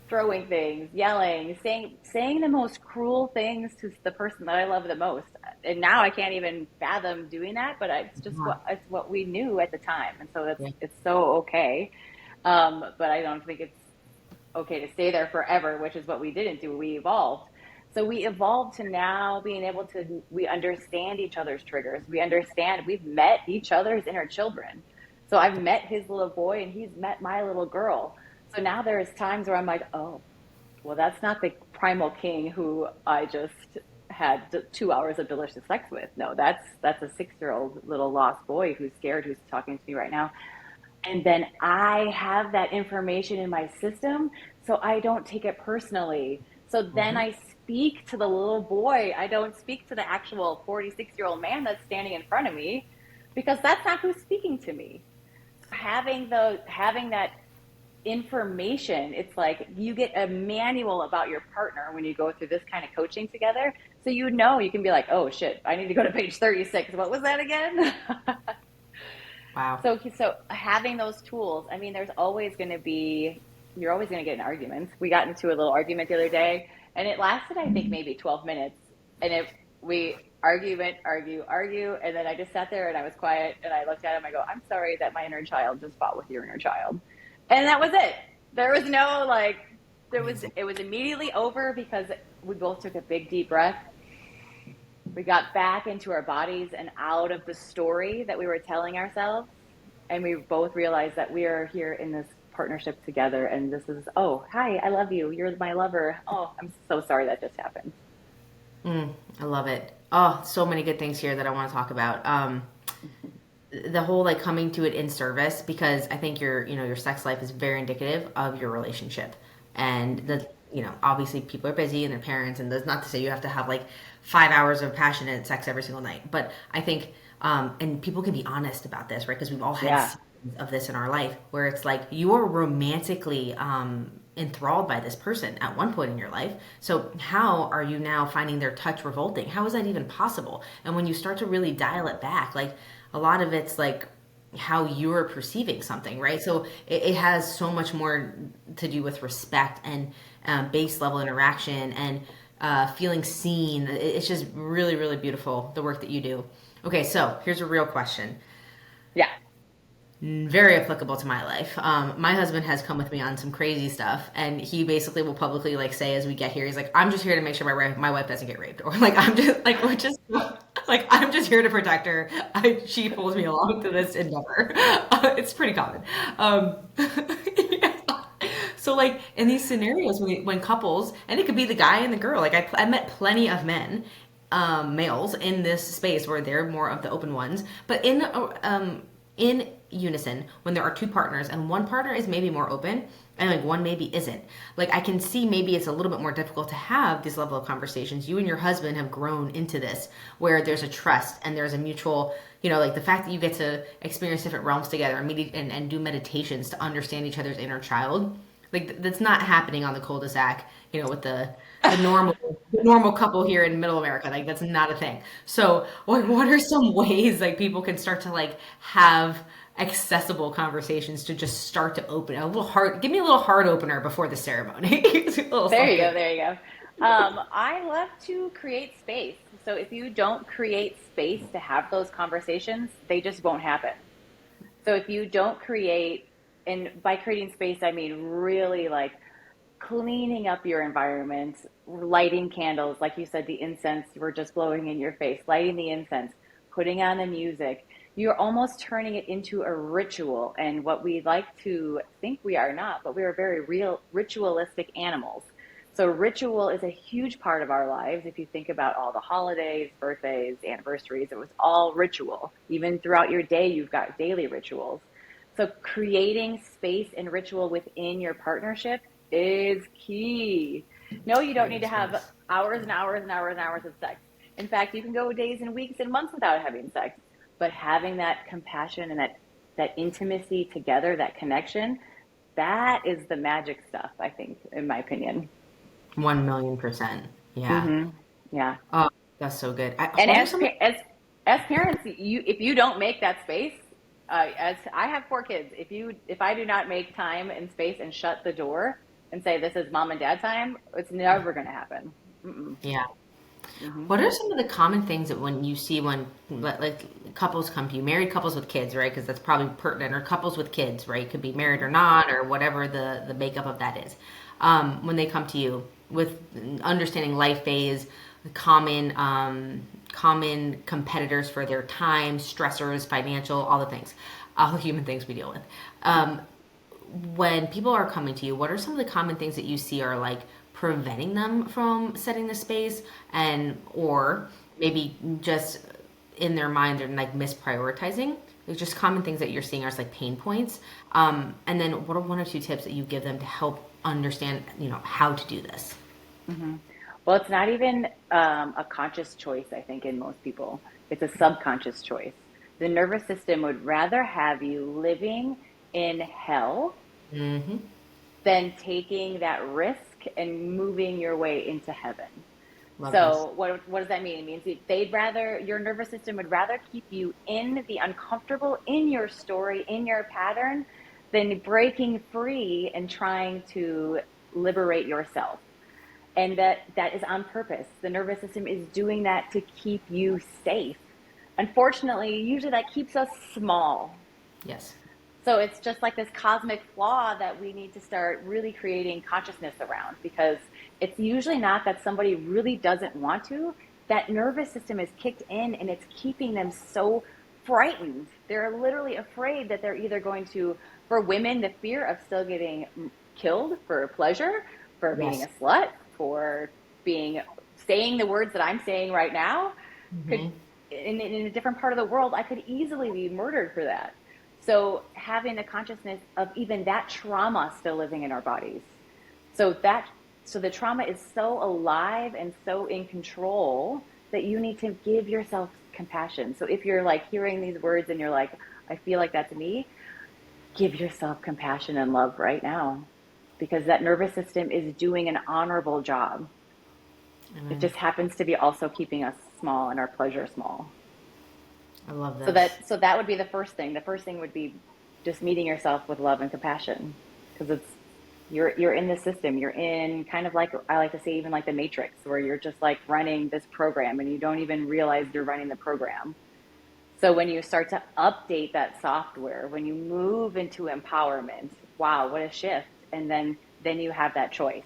Speaker 1: throwing things, yelling, saying the most cruel things to the person that I love the most. And now I can't even fathom doing that, but it's what we knew at the time. And so
Speaker 2: Yeah.
Speaker 1: it's so okay. But I don't think it's okay to stay there forever, which is what we didn't do. We evolved. So we evolved to now being able to, we understand each other's triggers. We've met each other's inner children. So I've met his little boy and he's met my little girl. So now there's times where I'm like, oh, well, that's not the primal king who I just had 2 hours of delicious sex with. No, that's a 6-year old little lost boy who's scared, who's talking to me right now. And then I have that information in my system, so I don't take it personally. So then
Speaker 2: Mhm.
Speaker 1: I speak to the little boy. I don't speak to the actual 46-year-old man that's standing in front of me because that's not who's speaking to me. So having that information, it's like you get a manual about your partner when you go through this kind of coaching together. So you can be like, "Oh shit, I need to go to page 36. What was that again?"
Speaker 2: Wow.
Speaker 1: So having those tools, I mean, you're always going to get in arguments. We got into a little argument the other day and it lasted, I think, maybe 12 minutes. And we argue. And then I just sat there and I was quiet and I looked at him. I go, I'm sorry that my inner child just fought with your inner child. And that was it. There was no like,
Speaker 2: Amazing.
Speaker 1: it was immediately over because we both took a big deep breath. We got back into our bodies and out of the story that we were telling ourselves. And we both realized that we are here in this partnership together. And this is, oh, hi, I love you. You're my lover. Oh, I'm so sorry that just happened.
Speaker 2: I love it. Oh, so many good things here that I want to talk about. The whole like coming to it in service, because I think your sex life is very indicative of your relationship. And the obviously people are busy and their parents, and that's not to say you have to have like 5 hours of passionate sex every single night. But I think and people can be honest about this, right? Because we've all had
Speaker 1: Yeah.
Speaker 2: seasons of this in our life where it's like you are romantically enthralled by this person at one point in your life. So how are you now finding their touch revolting? How is that even possible? And when you start to really dial it back, like a lot of it's like how you're perceiving something, right? So it has so much more to do with respect and base level interaction and feeling seen. It's just really, really beautiful, the work that you do. Okay, so here's a real question.
Speaker 1: Yeah.
Speaker 2: Very applicable to my life. My husband has come with me on some crazy stuff, and he basically will publicly like say as we get here, he's like, "I'm just here to make sure my wife doesn't get raped," or like, "I'm just like we're just." Like I'm just here to protect her. She pulls me along to this endeavor. It's pretty common. Yeah. So like in these scenarios when couples, and it could be the guy and the girl, like I met plenty of men, males in this space where they're more of the open ones, but in unison when there are two partners and one partner is maybe more open and like one maybe isn't, like I can see maybe it's a little bit more difficult to have these level of conversations. You and your husband have grown into this where there's a trust and there's a mutual, like the fact that you get to experience different realms together and and do meditations to understand each other's inner child, like that's not happening on the cul-de-sac, with the normal couple here in middle America. Like that's not a thing. So what are some ways like people can start to like have accessible conversations to just start to open a little heart? Give me a little heart opener before the ceremony. A little
Speaker 1: There you
Speaker 2: something.
Speaker 1: go. There you go. I love to create space. So if you don't create space to have those conversations, they just won't happen. So if you don't create, and by creating space, I mean really like cleaning up your environment, lighting candles, like you said, the incense you were just blowing in your face, lighting the incense, putting on the music. You're almost turning it into a ritual. And what we like to think we are not, but we are very real, ritualistic animals. So, ritual is a huge part of our lives. If you think about all the holidays, birthdays, anniversaries, it was all ritual. Even throughout your day, you've got daily rituals. So creating space and ritual within your partnership is key. No, you don't need
Speaker 2: Creating
Speaker 1: to have
Speaker 2: space.
Speaker 1: hours and hours and hours and hours of sex. In fact, you can go days and weeks and months without having sex. But having that compassion and that intimacy together, that connection, that is the magic stuff, I think, in my opinion.
Speaker 2: 1,000,000%. Yeah.
Speaker 1: Hmm. Yeah.
Speaker 2: Oh, that's so good.
Speaker 1: And
Speaker 2: What are some of
Speaker 1: as parents, you if you don't make that space, as I have four kids, if I do not make time and space and shut the door and say this is mom and dad time, it's never going to happen. Mm-mm.
Speaker 2: yeah.
Speaker 1: Hmm.
Speaker 2: What are some of the common things that when you see when couples come to you, married couples with kids, right? Because that's probably pertinent, or couples with kids, right? Could be married or not, or whatever the makeup of that is. When they come to you with understanding life phase, common competitors for their time, stressors, financial, all the things, all the human things we deal with. When people are coming to you, what are some of the common things that you see are like preventing them from setting the space, and or maybe just in their mind they're like misprioritizing? There's just common things that you're seeing are like pain points. And then what are one or two tips that you give them to help understand, how to do this?
Speaker 1: Hmm. Well, it's not even a conscious choice, I think, in most people. It's a subconscious choice. The nervous system would rather have you living in hell
Speaker 2: Hmm.
Speaker 1: than taking that risk and moving your way into heaven.
Speaker 2: Love this.
Speaker 1: So what does that mean? It means they'd rather, your nervous system would rather keep you in the uncomfortable, in your story, in your pattern, than breaking free and trying to liberate yourself. And that is on purpose. The nervous system is doing that to keep you safe. Unfortunately, usually that keeps us small.
Speaker 2: Yes.
Speaker 1: So it's just like this cosmic flaw that we need to start really creating consciousness around, because it's usually not that somebody really doesn't want to. That nervous system is kicked in and it's keeping them so frightened. They're literally afraid that they're either going to, for women, the fear of still getting killed for pleasure, for being
Speaker 2: Yes.
Speaker 1: a slut, for being saying the words that I'm saying right now, could
Speaker 2: Hmm.
Speaker 1: in a different part of the world, I could easily be murdered for that. So having the consciousness of even that trauma still living in our bodies. So that so the trauma is so alive and so in control that you need to give yourself compassion. So if you're like hearing these words and you're like, I feel like that's me, give yourself compassion and love right now, because that nervous system is doing an honorable job. It
Speaker 2: Amen.
Speaker 1: just happens to be also keeping us small and our pleasure small.
Speaker 2: I love
Speaker 1: So
Speaker 2: this.
Speaker 1: that would be the first thing. The first thing would be just meeting yourself with love and compassion, because it's you're in the system. You're in kind of like, I like to say, even like the matrix, where you're just like running this program and you don't even realize you're running the program. So when you start to update that software, when you move into empowerment, wow, what a shift. And then you have that choice.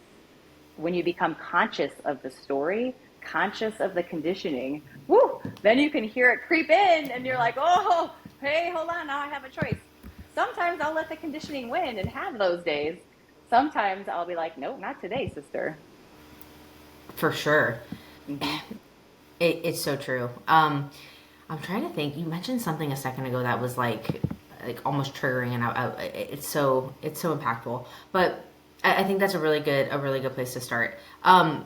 Speaker 1: When you become conscious of the story, conscious of the conditioning, woo, Then you can hear it creep in, and you're like, oh, hey, hold on, now I have a choice. Sometimes I'll let the conditioning win and have those days. Sometimes I'll be like, nope, not today, sister.
Speaker 2: For sure.
Speaker 1: Mm-hmm.
Speaker 2: It's so true. I'm trying to think. You mentioned something a second ago that was like almost triggering, and it's so impactful. But I think that's a really good place to start. I'm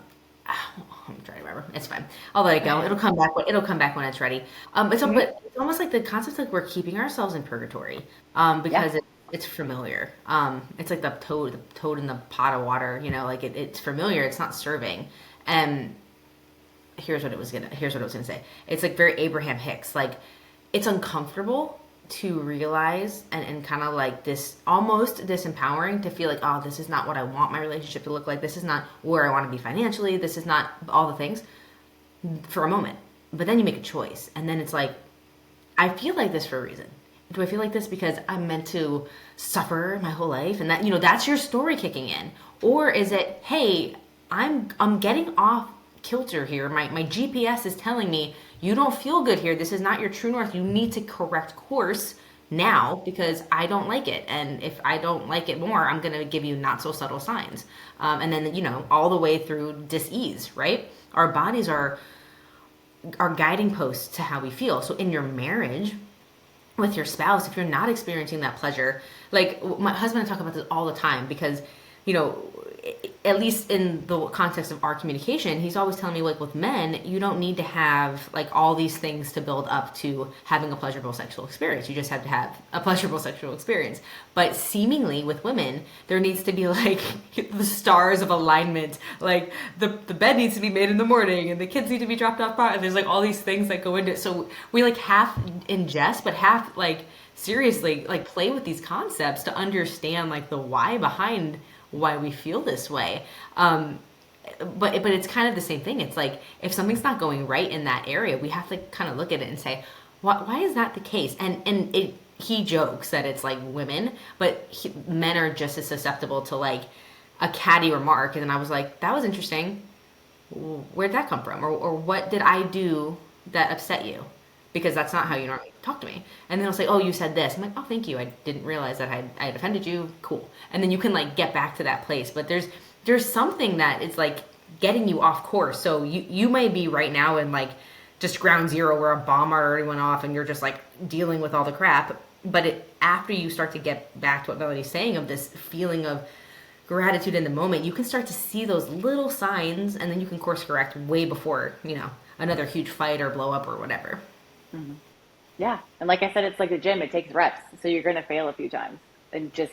Speaker 2: trying to remember. It's fine. I'll let it go. It'll come back. It'll come back when it's ready.
Speaker 1: Mm-hmm.
Speaker 2: But it's almost like the concept like we're keeping ourselves in purgatory.
Speaker 1: Yeah.
Speaker 2: Because it's familiar. It's like the toad in the pot of water. Like it's familiar. It's not serving. And here's what I was gonna say. It's like very Abraham Hicks. Like it's uncomfortable to realize and kind of like this almost disempowering to feel like, oh, this is not what I want my relationship to look like. This is not where I want to be financially. This is not all the things for a moment. But then you make a choice, and then it's like, I feel like this for a reason. Do I feel like this because I'm meant to suffer my whole life, and that's your story kicking in, or is it, hey, I'm getting off kilter here. My GPS is telling me you don't feel good here. This is not your true north. You need to correct course now because I don't like it, and if I don't like it more, I'm gonna give you not so subtle signs, and then all the way through dis-ease. Right? Our bodies are guiding posts to how we feel. So in your marriage with your spouse, if you're not experiencing that pleasure, like my husband and I talk about this all the time because, you know, at least in the context of our communication, he's always telling me, like, with men, you don't need to have like all these things to build up to having a pleasurable sexual experience. You just have to have a pleasurable sexual experience. But seemingly with women, there needs to be like the stars of alignment. Like the bed needs to be made in the morning and the kids need to be dropped off. And there's like all these things that go into it. So we like half ingest, but half like seriously like play with these concepts to understand like the why behind why we feel this way. But it's kind of the same thing. It's like if something's not going right in that area, we have to kind of look at it and say, why is that the case? He jokes that it's like women, but men are just as susceptible to like a catty remark. And then I was like, that was interesting. Where'd that come from? Or what did I do that upset you? Because that's not how you normally talk to me. And then he'll say, oh, you said this. I'm like, oh, thank you. I didn't realize that I had offended you. Cool. And then you can like get back to that place. But there's something that is like getting you off course. So you may be right now in like just ground zero where a bomb already went off and you're just like dealing with all the crap. But after you start to get back to what Melody's saying of this feeling of gratitude in the moment, you can start to see those little signs and then you can course correct way before, another huge fight or blow up or whatever.
Speaker 1: Mm-hmm. Yeah. And like I said, it's like the gym, it takes reps. So you're going to fail a few times and just,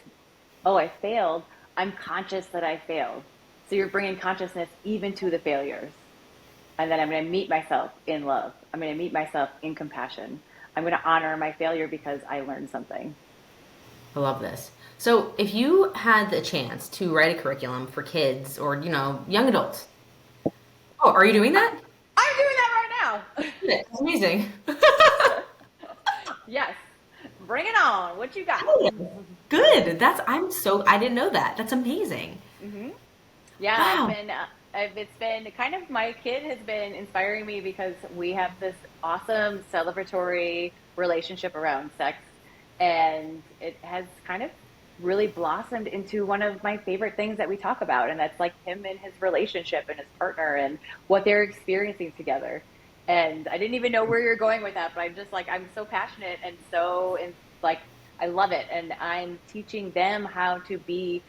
Speaker 1: oh, I failed. I'm conscious that I failed. So you're bringing consciousness even to the failures. And then I'm going to meet myself in love. I'm going to meet myself in compassion. I'm going to honor my failure because I learned something.
Speaker 2: I love this. So, if you had the chance to write a curriculum for kids or, young adults, oh, are you doing that?
Speaker 1: I'm doing that right
Speaker 2: That's amazing.
Speaker 1: now. Yes. Bring it on. What you got?
Speaker 2: Good. I didn't know that. That's amazing.
Speaker 1: Hmm. Yeah,
Speaker 2: Wow.
Speaker 1: it's been kind of, my kid has been inspiring me because we have this awesome celebratory relationship around sex. And it has kind of really blossomed into one of my favorite things that we talk about. And that's like him and his relationship and his partner and what they're experiencing together. And I didn't even know where you're going with that, but I'm just like, I'm so passionate and like, I love it. And I'm teaching them how to be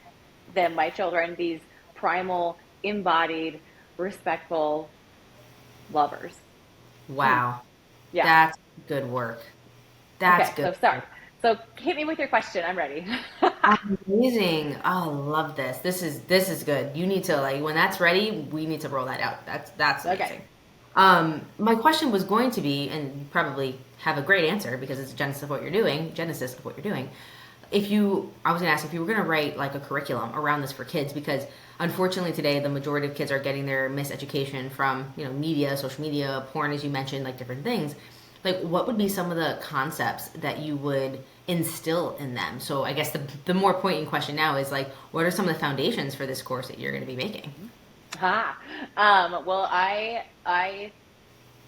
Speaker 1: them, my children, these primal, embodied, respectful lovers. Hmm.
Speaker 2: Wow.
Speaker 1: Yeah.
Speaker 2: That's good work. That's
Speaker 1: Okay.
Speaker 2: good
Speaker 1: So start.
Speaker 2: work.
Speaker 1: So hit me with your question. I'm ready.
Speaker 2: Amazing. Oh, I love this. This is good. You need to like when that's ready, we need to roll that out. That's
Speaker 1: Okay.
Speaker 2: amazing. My question was going to be, and you probably have a great answer because it's a genesis of what you're doing. I was gonna ask if you were gonna write like a curriculum around this for kids because unfortunately today the majority of kids are getting their miseducation from media, social media, porn, as you mentioned, like different things. Like, what would be some of the concepts that you would instill in them? So, I guess the more poignant question now is like, what are some of the foundations for this course that you're going to be making?
Speaker 1: Well, I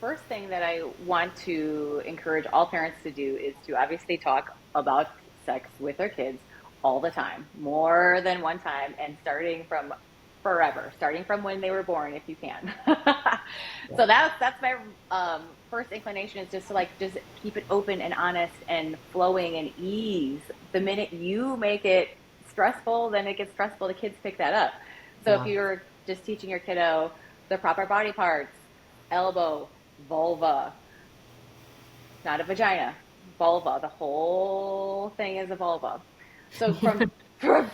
Speaker 1: first thing that I want to encourage all parents to do is to obviously talk about sex with their kids all the time, more than one time, and starting from forever, starting from when they were born, if you can. So that's my first inclination is just to like just keep it open and honest and flowing and ease. The minute you make it stressful, then it gets stressful. The kids pick that up. So if
Speaker 2: Yeah.
Speaker 1: you're just teaching your kiddo the proper body parts, elbow, vulva, not a vagina, vulva. The whole thing is a vulva. So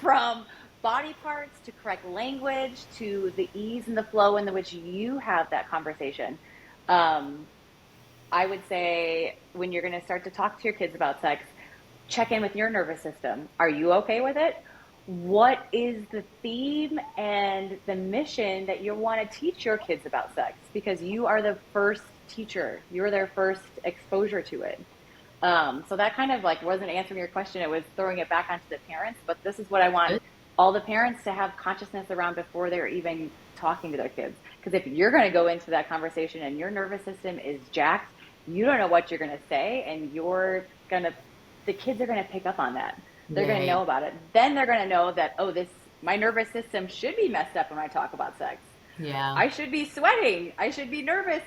Speaker 1: from body parts to correct language to the ease and the flow in which you have that conversation. Um, I would say when you're going to start to talk to your kids about sex, check in with your nervous system. Are you okay with it? What is the theme and the mission that you want to teach your kids about sex? Because you are the first teacher, you're their first exposure to it. So that kind of like wasn't answering your question, it was throwing it back onto the parents. But this is what I want
Speaker 2: Good.
Speaker 1: all the parents to have consciousness around before they're even talking to their kids. Because if you're going to go into that conversation and your nervous system is jacked, you don't know what you're going to say, and the kids are going to pick up on that. They're going to
Speaker 2: Right.
Speaker 1: know about it. Then they're going to know that, oh, my nervous system should be messed up when I talk about sex.
Speaker 2: Yeah.
Speaker 1: I should be sweating. I should be nervous.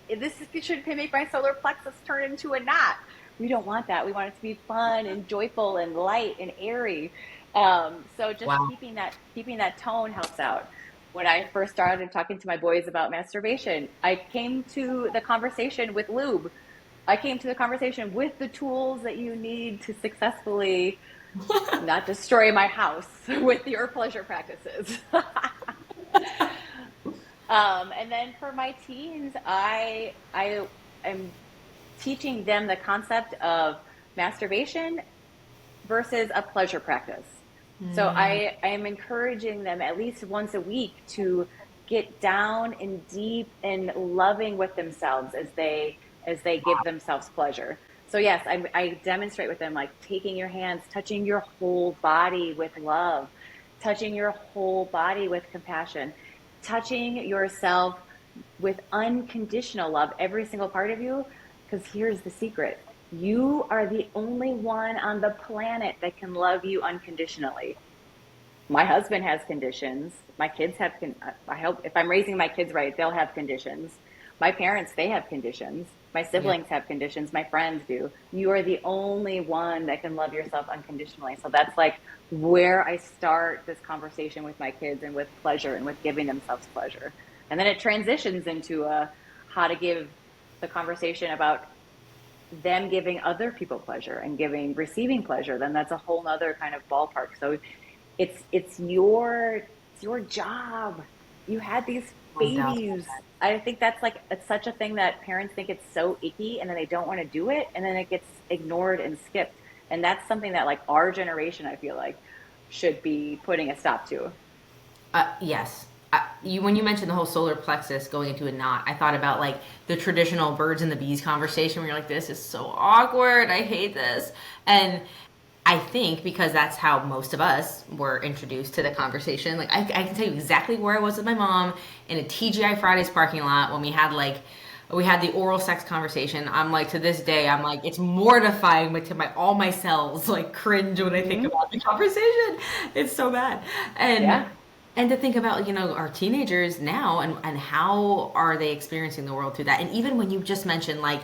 Speaker 1: This should make my solar plexus turn into a knot. We don't want that. We want it to be fun and joyful and light and airy. So just
Speaker 2: Wow.
Speaker 1: keeping that tone helps out. When I first started talking to my boys about masturbation, I came to the conversation with lube. I came to the conversation with the tools that you need to successfully not destroy my house with your pleasure practices. And then for my teens, I am teaching them the concept of masturbation versus a pleasure practice. So
Speaker 2: Mm,
Speaker 1: I am encouraging them at least once a week to get down and deep and loving with themselves as they give themselves pleasure. So yes, I demonstrate with them like taking your hands, touching your whole body with love, touching your whole body with compassion, touching yourself with unconditional love, every single part of you. Because here's the secret: you are the only one on the planet that can love you unconditionally. My husband has conditions. My kids have, I hope if I'm raising my kids right, they'll have conditions. My parents, they have conditions. My
Speaker 2: yeah.
Speaker 1: siblings have conditions. My friends do. You are the only one that can love yourself unconditionally. So that's like where I start this conversation with my kids and with pleasure and with giving themselves pleasure. And then it transitions into how to give the conversation about them giving other people pleasure and receiving pleasure. Then that's a whole nother kind of ballpark. So it's your job. You had these
Speaker 2: No doubt.
Speaker 1: babies. I think that's like it's such a thing that parents think it's so icky and then they don't want to do it and then it gets ignored and skipped. And that's something that like our generation I feel like should be putting a stop to.
Speaker 2: Yes. When you mentioned the whole solar plexus going into a knot, I thought about like the traditional birds and the bees conversation where you're like, this is so awkward. I hate this. And I think because that's how most of us were introduced to the conversation. Like, I can tell you exactly where I was with my mom in a TGI Fridays parking lot when we had the oral sex conversation. I'm like, to this day, I'm like, it's mortifying, but to all my cells like cringe when I think
Speaker 1: Hmm.
Speaker 2: about the conversation. It's so bad. And
Speaker 1: Yeah.
Speaker 2: and to think about, our teenagers now and how are they experiencing the world through that. And even when you just mentioned like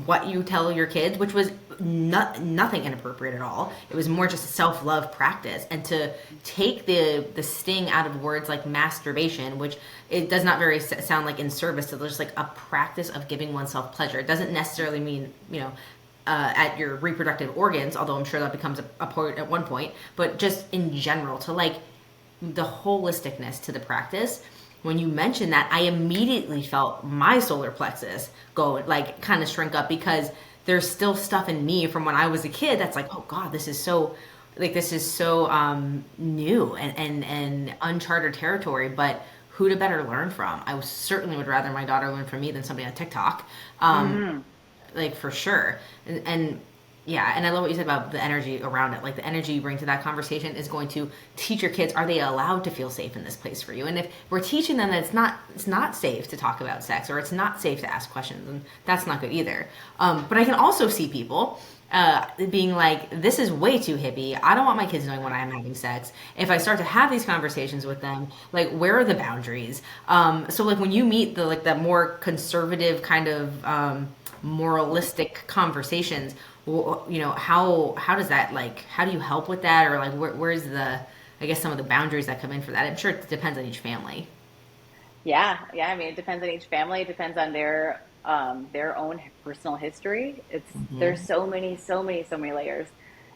Speaker 2: what you tell your kids, which was nothing inappropriate at all. It was more just a self-love practice. And to take the sting out of words like masturbation, which it does not very sound like in service to just like a practice of giving oneself pleasure. It doesn't necessarily mean, at your reproductive organs, although I'm sure that becomes a point at one point, but just in general to like the holisticness to the practice. When you mentioned that, I immediately felt my solar plexus go like kind of shrink up because there's still stuff in me from when I was a kid that's like, oh God, this is so new and uncharted territory. But who to better learn from? Certainly would rather my daughter learn from me than somebody on TikTok.
Speaker 1: Hmm.
Speaker 2: Like for sure. And Yeah, and I love what you said about the energy around it. Like the energy you bring to that conversation is going to teach your kids, are they allowed to feel safe in this place for you? And if we're teaching them that it's not safe to talk about sex, or it's not safe to ask questions, and that's not good either. But I can also see people being like, this is way too hippie. I don't want my kids knowing when I'm having sex. If I start to have these conversations with them, like, where are the boundaries? So like when you meet the more conservative kind of moralistic conversations, how does that, like, how do you help with that, or like where's the, I guess, some of the boundaries that come in for that? I'm sure it depends on each family.
Speaker 1: Yeah, yeah. I mean, it depends on each family. It depends on their own personal history. There's
Speaker 2: Hmm.
Speaker 1: so many layers,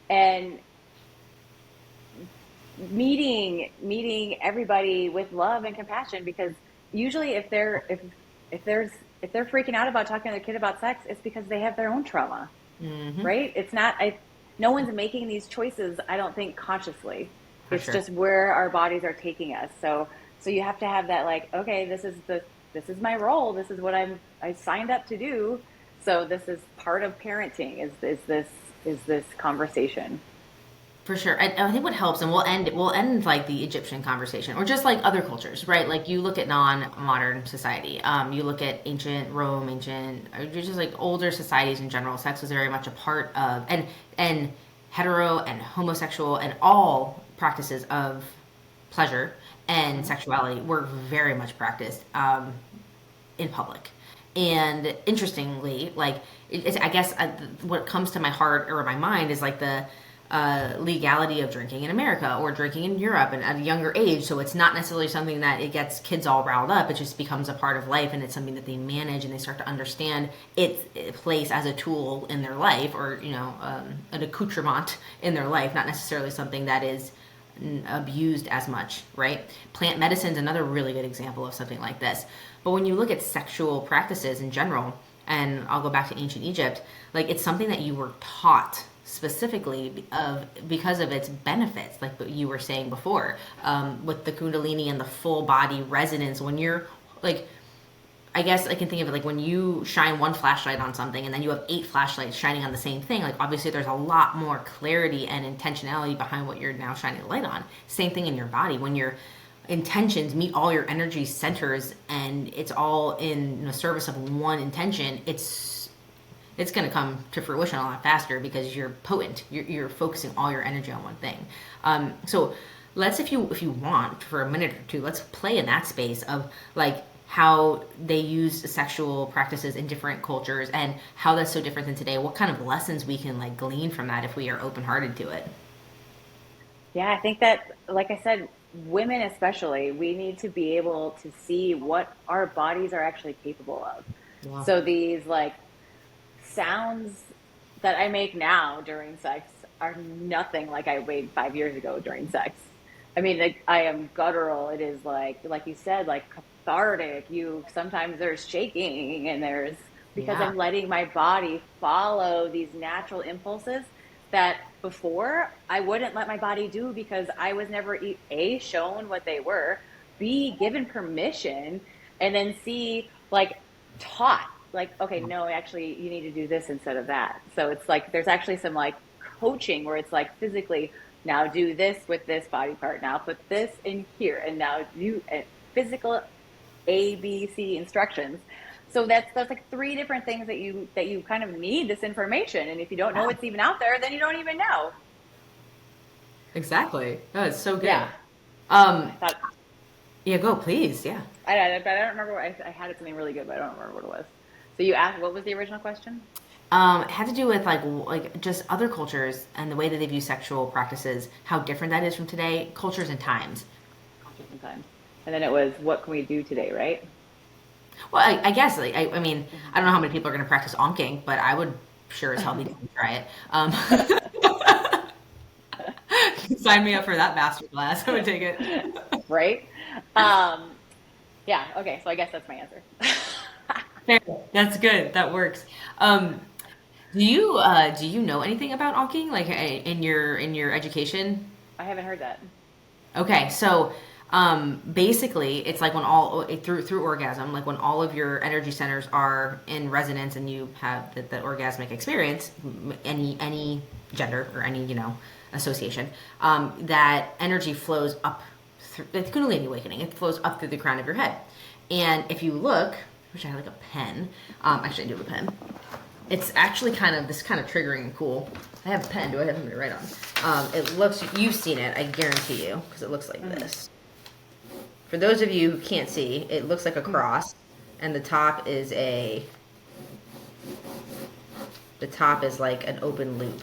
Speaker 1: and meeting everybody with love and compassion, because usually if they're freaking out about talking to their kid about sex, it's because they have their own trauma,
Speaker 2: Hmm.
Speaker 1: right? It's not I No one's making these choices, I don't think, consciously.
Speaker 2: For
Speaker 1: It's
Speaker 2: sure.
Speaker 1: just where our bodies are taking us. So you have to have that, like, okay, this is my role. This is what I signed up to do. So this is part of parenting, is this conversation.
Speaker 2: For sure. I think what helps, and we'll end like the Egyptian conversation, or just like other cultures, right? Like you look at non-modern society, you look at ancient Rome, or just like older societies in general. Sex was very much a part of, and hetero and homosexual and all practices of pleasure and
Speaker 1: Hmm.
Speaker 2: sexuality were very much practiced in public. And interestingly, like I guess what comes to my heart or my mind is like the legality of drinking in America or drinking in Europe and at a younger age. So it's not necessarily something that it gets kids all riled up. It just becomes a part of life, and it's something that they manage, and they start to understand its place as a tool in their life, or an accoutrement in their life, not necessarily something that is abused as much, right? Plant medicine is another really good example of something like this. But when you look at sexual practices in general, and I'll go back to ancient Egypt, like it's something that you were taught specifically of because of its benefits, like what you were saying before, with the kundalini and the full body resonance. When you're like, I guess I can think of it like when you shine one flashlight on something and then you have 8 flashlights shining on the same thing. Like obviously there's a lot more clarity and intentionality behind what you're now shining a light on. Same thing in your body. When your intentions meet all your energy centers and it's all in the service of one intention, it's going to come to fruition a lot faster because you're potent. You're focusing all your energy on one thing. So let's, if you want, for a minute or two, let's play in that space of like how they use sexual practices in different cultures and how that's so different than today. What kind of lessons we can like glean from that if we are open hearted to it.
Speaker 1: Yeah, I think that, like I said, women especially, we need to be able to see what our bodies are actually capable of.
Speaker 2: Yeah.
Speaker 1: So these, like, sounds that I make now during sex are nothing like I made 5 years ago during sex. I mean, like, I am guttural. It is like you said, like cathartic. You sometimes there's shaking, and there's, because
Speaker 2: Yeah.
Speaker 1: I'm letting my body follow these natural impulses that before I wouldn't let my body do, because I was never A, shown what they were, B, given permission, and then C, like, taught, like, okay, no, actually you need to do this instead of that. So it's like there's actually some, like, coaching where it's like, physically, now do this with this body part, now put this in here, and now you physical ABC instructions. So that's like three different things that you kind of need this information, and if you don't know
Speaker 2: Yeah.
Speaker 1: it's even out there, then you don't even know.
Speaker 2: Exactly. Oh, it's so
Speaker 1: Yeah.
Speaker 2: good. Um,
Speaker 1: I thought
Speaker 2: yeah, go please. Yeah.
Speaker 1: but I don't remember what I had. It something really good, but I don't remember what it was. So you asked, what was the original question?
Speaker 2: It had to do with like just other cultures and the way that they view sexual practices, how different that is from today, cultures and times.
Speaker 1: Culture sometimes. And then it was, what can we do today, right?
Speaker 2: Well, I guess like, I mean,
Speaker 1: Mhm.
Speaker 2: I don't know how many people are going to practice onking, but I would sure as hell be down to try it. Sign me up for that master class. I would take it.
Speaker 1: Right? Um, yeah, okay, so I guess that's my answer.
Speaker 2: Fair. That's good. That works. Um, do you know anything about onking, like in your education?
Speaker 1: I haven't heard that.
Speaker 2: Okay, so Basically, it's like when all through orgasm, like when all of your energy centers are in resonance and you have the orgasmic experience, any gender or any association, that energy flows up. It's Kundalini awakening. It flows up through the crown of your head, and if you look, which I had like a pen. Actually, I do have a pen. It's actually kind of triggering and cool. I have a pen. Do I have something to write on? It looks. You've seen it, I guarantee you, because it looks like this. For those of you who can't see, it looks like a cross, and the top is like an open loop.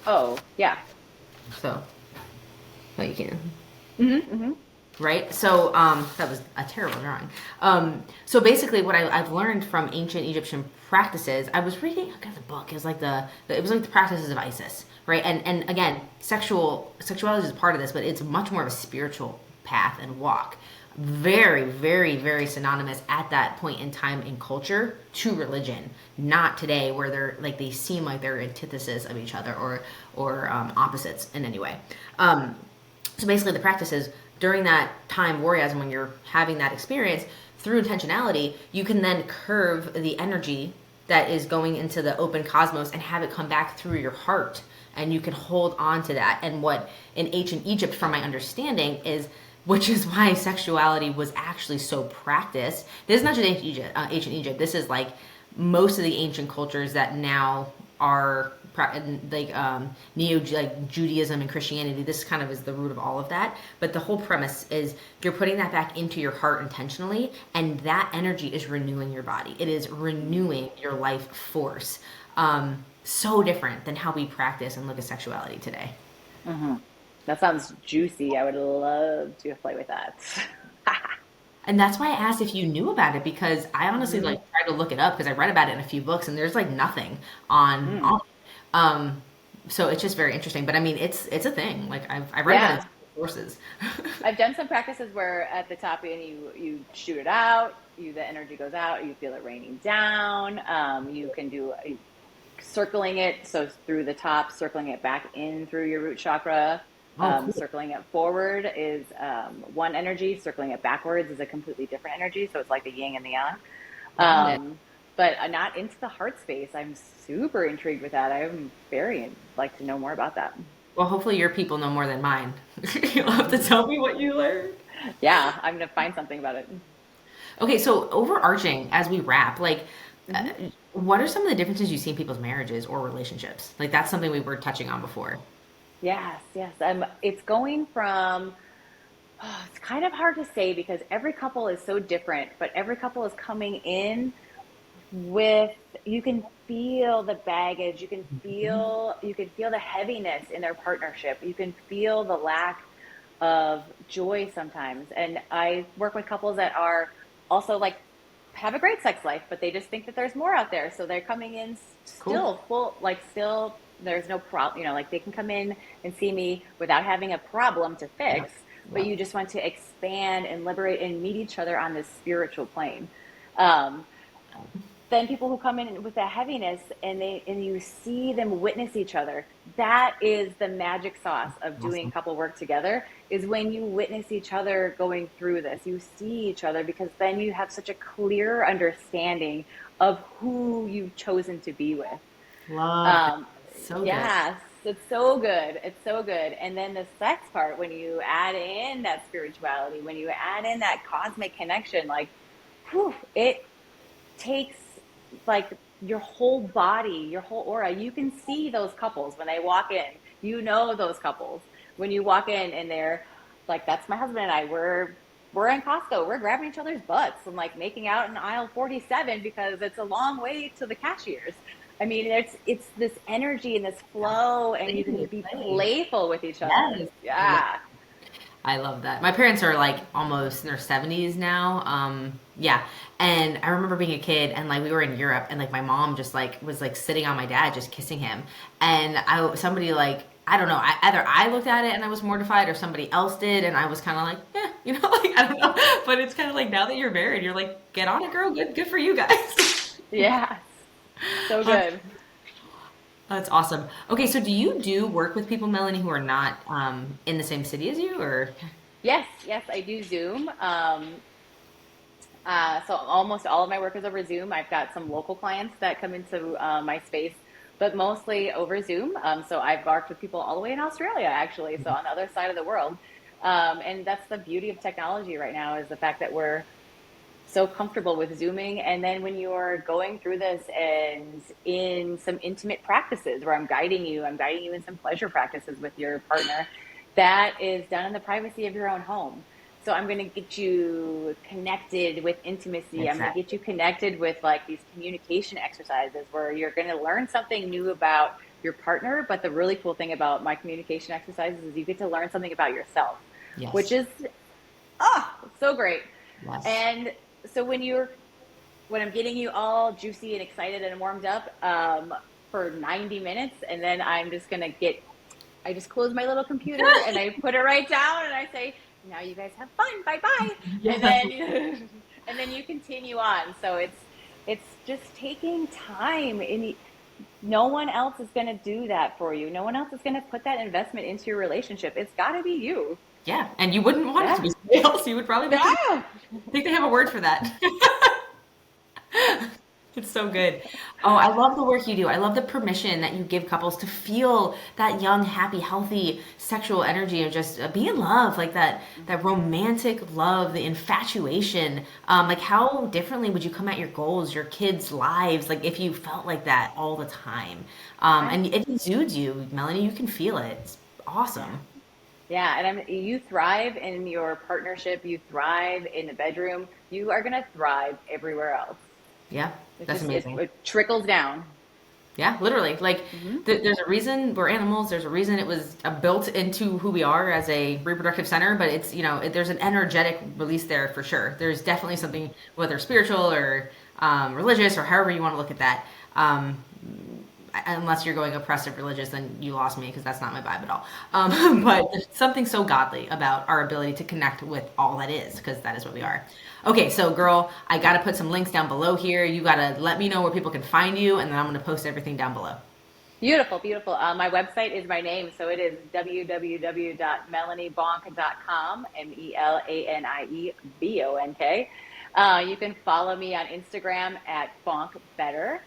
Speaker 1: Oh, yeah.
Speaker 2: So, well, you can.
Speaker 1: Mm-hmm, mm-hmm.
Speaker 2: Right? So, that was a terrible drawing. So basically what I've learned from ancient Egyptian practices, I was reading, I got the book, it was like the practices of Isis, right? And again, sexuality is part of this, but it's much more of a spiritual path and walk. Very, very, very synonymous at that point in time in culture to religion. Not today, where they seem like they're antithesis of each other or opposites in any way. So basically, the practice is during that time of orgasm, when you're having that experience, through intentionality, you can then curve the energy that is going into the open cosmos and have it come back through your heart. And you can hold on to that. And what in ancient Egypt, from my understanding, which is why sexuality was actually so practiced. This is not just ancient Egypt. This is like most of the ancient cultures that now are like Judaism and Christianity. This kind of is the root of all of that. But the whole premise is you're putting that back into your heart intentionally, and that energy is renewing your body. It is renewing your life force. So different than how we practice and look at sexuality today.
Speaker 1: Mm-hmm. That sounds juicy. I would love to play with that.
Speaker 2: And that's why I asked if you knew about it, because I honestly
Speaker 1: Mm-hmm.
Speaker 2: like tried to look it up because I read about it in a few books and there's like nothing on it. So it's just very interesting. But I mean, it's a thing. Like I read about it in
Speaker 1: Yeah.
Speaker 2: some sources.
Speaker 1: I've done some practices where at the top and you shoot it out, the energy goes out, you feel it raining down. You can do circling it, so through the top, circling it back in through your root chakra.
Speaker 2: Oh, cool.
Speaker 1: Circling it forward is one energy. Circling it backwards is a completely different energy. So it's like the yin and the yang.
Speaker 2: Got it.
Speaker 1: But not into the heart space. I'm super intrigued with that. I'm very like to know more about that.
Speaker 2: Well, hopefully your people know more than mine. You'll have to tell me what you learned.
Speaker 1: Yeah, I'm gonna find something about it.
Speaker 2: Okay, so overarching as we wrap, like, uh,
Speaker 1: Mhm.
Speaker 2: what are some of the differences you see in people's marriages or relationships? Like, that's something we were touching on before.
Speaker 1: Yes, yes. It's going from, oh, it's kind of hard to say because every couple is so different, but every couple is coming in with, you can feel the baggage, you can feel the heaviness in their partnership. You can feel the lack of joy sometimes. And I work with couples that are also like have a great sex life, but they just think that there's more out there. So they're coming in
Speaker 2: Cool.
Speaker 1: still full, like still there's no problem, like they can come in and see me without having a problem to
Speaker 2: Yeah.
Speaker 1: fix, but
Speaker 2: Yeah.
Speaker 1: you just want to expand and liberate and meet each other on this spiritual plane. Um, then people who come in with that heaviness and you see them witness each other, that is the magic sauce of doing
Speaker 2: Awesome.
Speaker 1: couple work together, is when you witness each other going through this. You see each other because then you have such a clear understanding of who you've chosen to be with.
Speaker 2: Love that.
Speaker 1: um,
Speaker 2: So good.
Speaker 1: yes, it's so good. It's so good. And then the sex part, when you add in that spirituality, when you add in that cosmic connection, like, whew, it takes like your whole body, your whole aura. You can see those couples when they walk in. You know those couples when you walk in and they're like, "That's my husband and I. We're in Costco. We're grabbing each other's butts and like making out in aisle 47 because it's a long way to the cashiers." I mean, it's this energy and this flow, and you can
Speaker 2: Play,
Speaker 1: be
Speaker 2: play.
Speaker 1: playful with each other.
Speaker 2: Yes.
Speaker 1: Yeah.
Speaker 2: I love that. My parents are like almost in their 70s now. Yeah. And I remember being a kid and like we were in Europe and like my mom just like was like sitting on my dad just kissing him. And somebody like I don't know, either I looked at it and I was mortified or somebody else did and I was kind of like, like I don't know. But it's kind of like now that you're married, you're like, get on it, girl. Good for you guys.
Speaker 1: Yes. So good.
Speaker 2: That's awesome. Okay, so do you do work with people, Melanie, who are not in the same city as you, or?
Speaker 1: Yes, I do Zoom. So almost all of my work is over Zoom. I've got some local clients that come into my space, but mostly over Zoom. So I've worked with people all the way in Australia, actually, so on the other side of the world. And that's the beauty of technology right now is the fact that we're so comfortable with Zooming. And then when you're going through this and in some intimate practices where I'm guiding you in some pleasure practices with your partner, that is done in the privacy of your own home. So I'm going to get you connected with intimacy. I'm going to get
Speaker 2: Exactly.
Speaker 1: you connected with like these communication exercises where you're going to learn something new about your partner. But the really cool thing about my communication exercises is you get to learn something about yourself, which
Speaker 2: Yes.
Speaker 1: is so great.
Speaker 2: Yes.
Speaker 1: And so when I'm getting you all juicy and excited and warmed up for 90 minutes, and then I just close my little computer and I put it right down and I say, now you guys have fun, bye bye, and
Speaker 2: Yeah.
Speaker 1: then and then you continue on. So it's just taking time, and no one else is going to do that for you. No one else is going to put that investment into your relationship. It's got to be you.
Speaker 2: Yeah. And you wouldn't want it to
Speaker 1: Yeah,
Speaker 2: be somebody else. You would probably make them.
Speaker 1: yeah.
Speaker 2: I think they have a word for that. It's so good. Oh, I love the work you do. I love the permission that you give couples to feel that young, happy, healthy sexual energy and just be in love, like that romantic love, the infatuation. Like how differently would you come at your goals, your kids' lives, like if you felt like that all the time?
Speaker 1: I
Speaker 2: And it exudes you, Melanie. You can feel it. It's
Speaker 1: Yeah.
Speaker 2: awesome.
Speaker 1: Yeah, and you thrive in your partnership, you thrive in the bedroom, you are going to thrive everywhere else.
Speaker 2: Yeah, that's amazing.
Speaker 1: It trickles down.
Speaker 2: Yeah, literally. Like,
Speaker 1: Hmm.
Speaker 2: there's a reason we're animals. There's a reason it was built into who we are as a reproductive center. But it's, there's an energetic release there for sure. There's definitely something, whether spiritual or religious or however you want to look at that. Unless you're going oppressive religious, then you lost me because that's not my vibe at all. But there's something so godly about our ability to connect with all that is, because that is what we
Speaker 1: Yeah.
Speaker 2: are. Okay, so girl, I got to put some links down below here. You got to let me know where people can find you, and then I'm going to post everything down below.
Speaker 1: Beautiful, beautiful. My website is my name, so it is www.melaniebonk.com, Melaniebonk. You can follow me on Instagram at bonkbetter.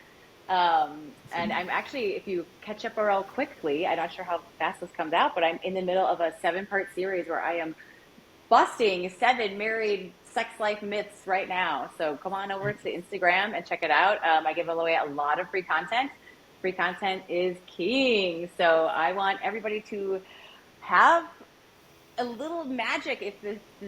Speaker 1: And I'm actually, if you catch up real quickly, I'm not sure how fast this comes out, but I'm in the middle of a 7-part series where I am busting 7 married sex life myths right now. So come on over to Instagram and check it out. I give away a lot of free content. Free content is king. So I want everybody to have a little magic. If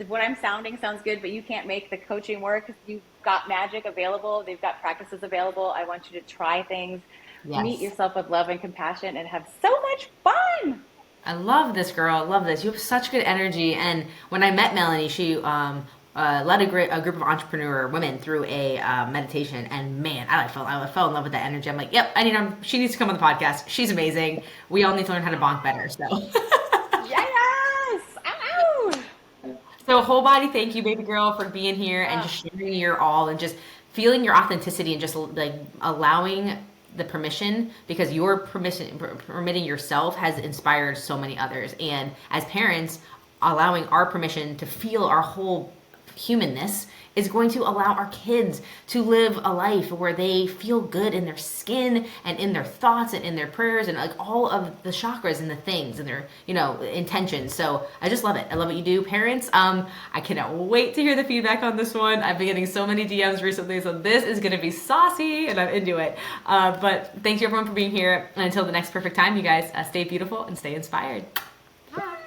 Speaker 1: what I'm sounding sounds good, but you can't make the coaching work, you've got magic available. They've got practices available. I want you to try things, meet
Speaker 2: Yes.
Speaker 1: yourself with love and compassion, and have so much fun.
Speaker 2: I love this girl. I love this. You have such good energy. And when I met Melanie, she led a group of entrepreneur women through a meditation. And man, I fell in love with that energy. I'm like, yep, she needs to come on the podcast. She's amazing. We all need to learn how to bonk better. So,
Speaker 1: Yes! Ow!
Speaker 2: so whole body thank you, baby girl, for being here and
Speaker 1: Oh,
Speaker 2: just sharing your all and just feeling your authenticity and just like allowing the permission because your permitting yourself has inspired so many others. And as parents, allowing our permission to feel our whole humanness is going to allow our kids to live a life where they feel good in their skin and in their thoughts and in their prayers and like all of the chakras and the things and their intentions. So I just love it. I love what you do, parents. I cannot wait to hear the feedback on this one. I've been getting so many DMs recently, so this is going to be saucy and I'm into it. But thank you everyone for being here, and until the next perfect time, you guys stay beautiful and stay inspired.
Speaker 1: hi.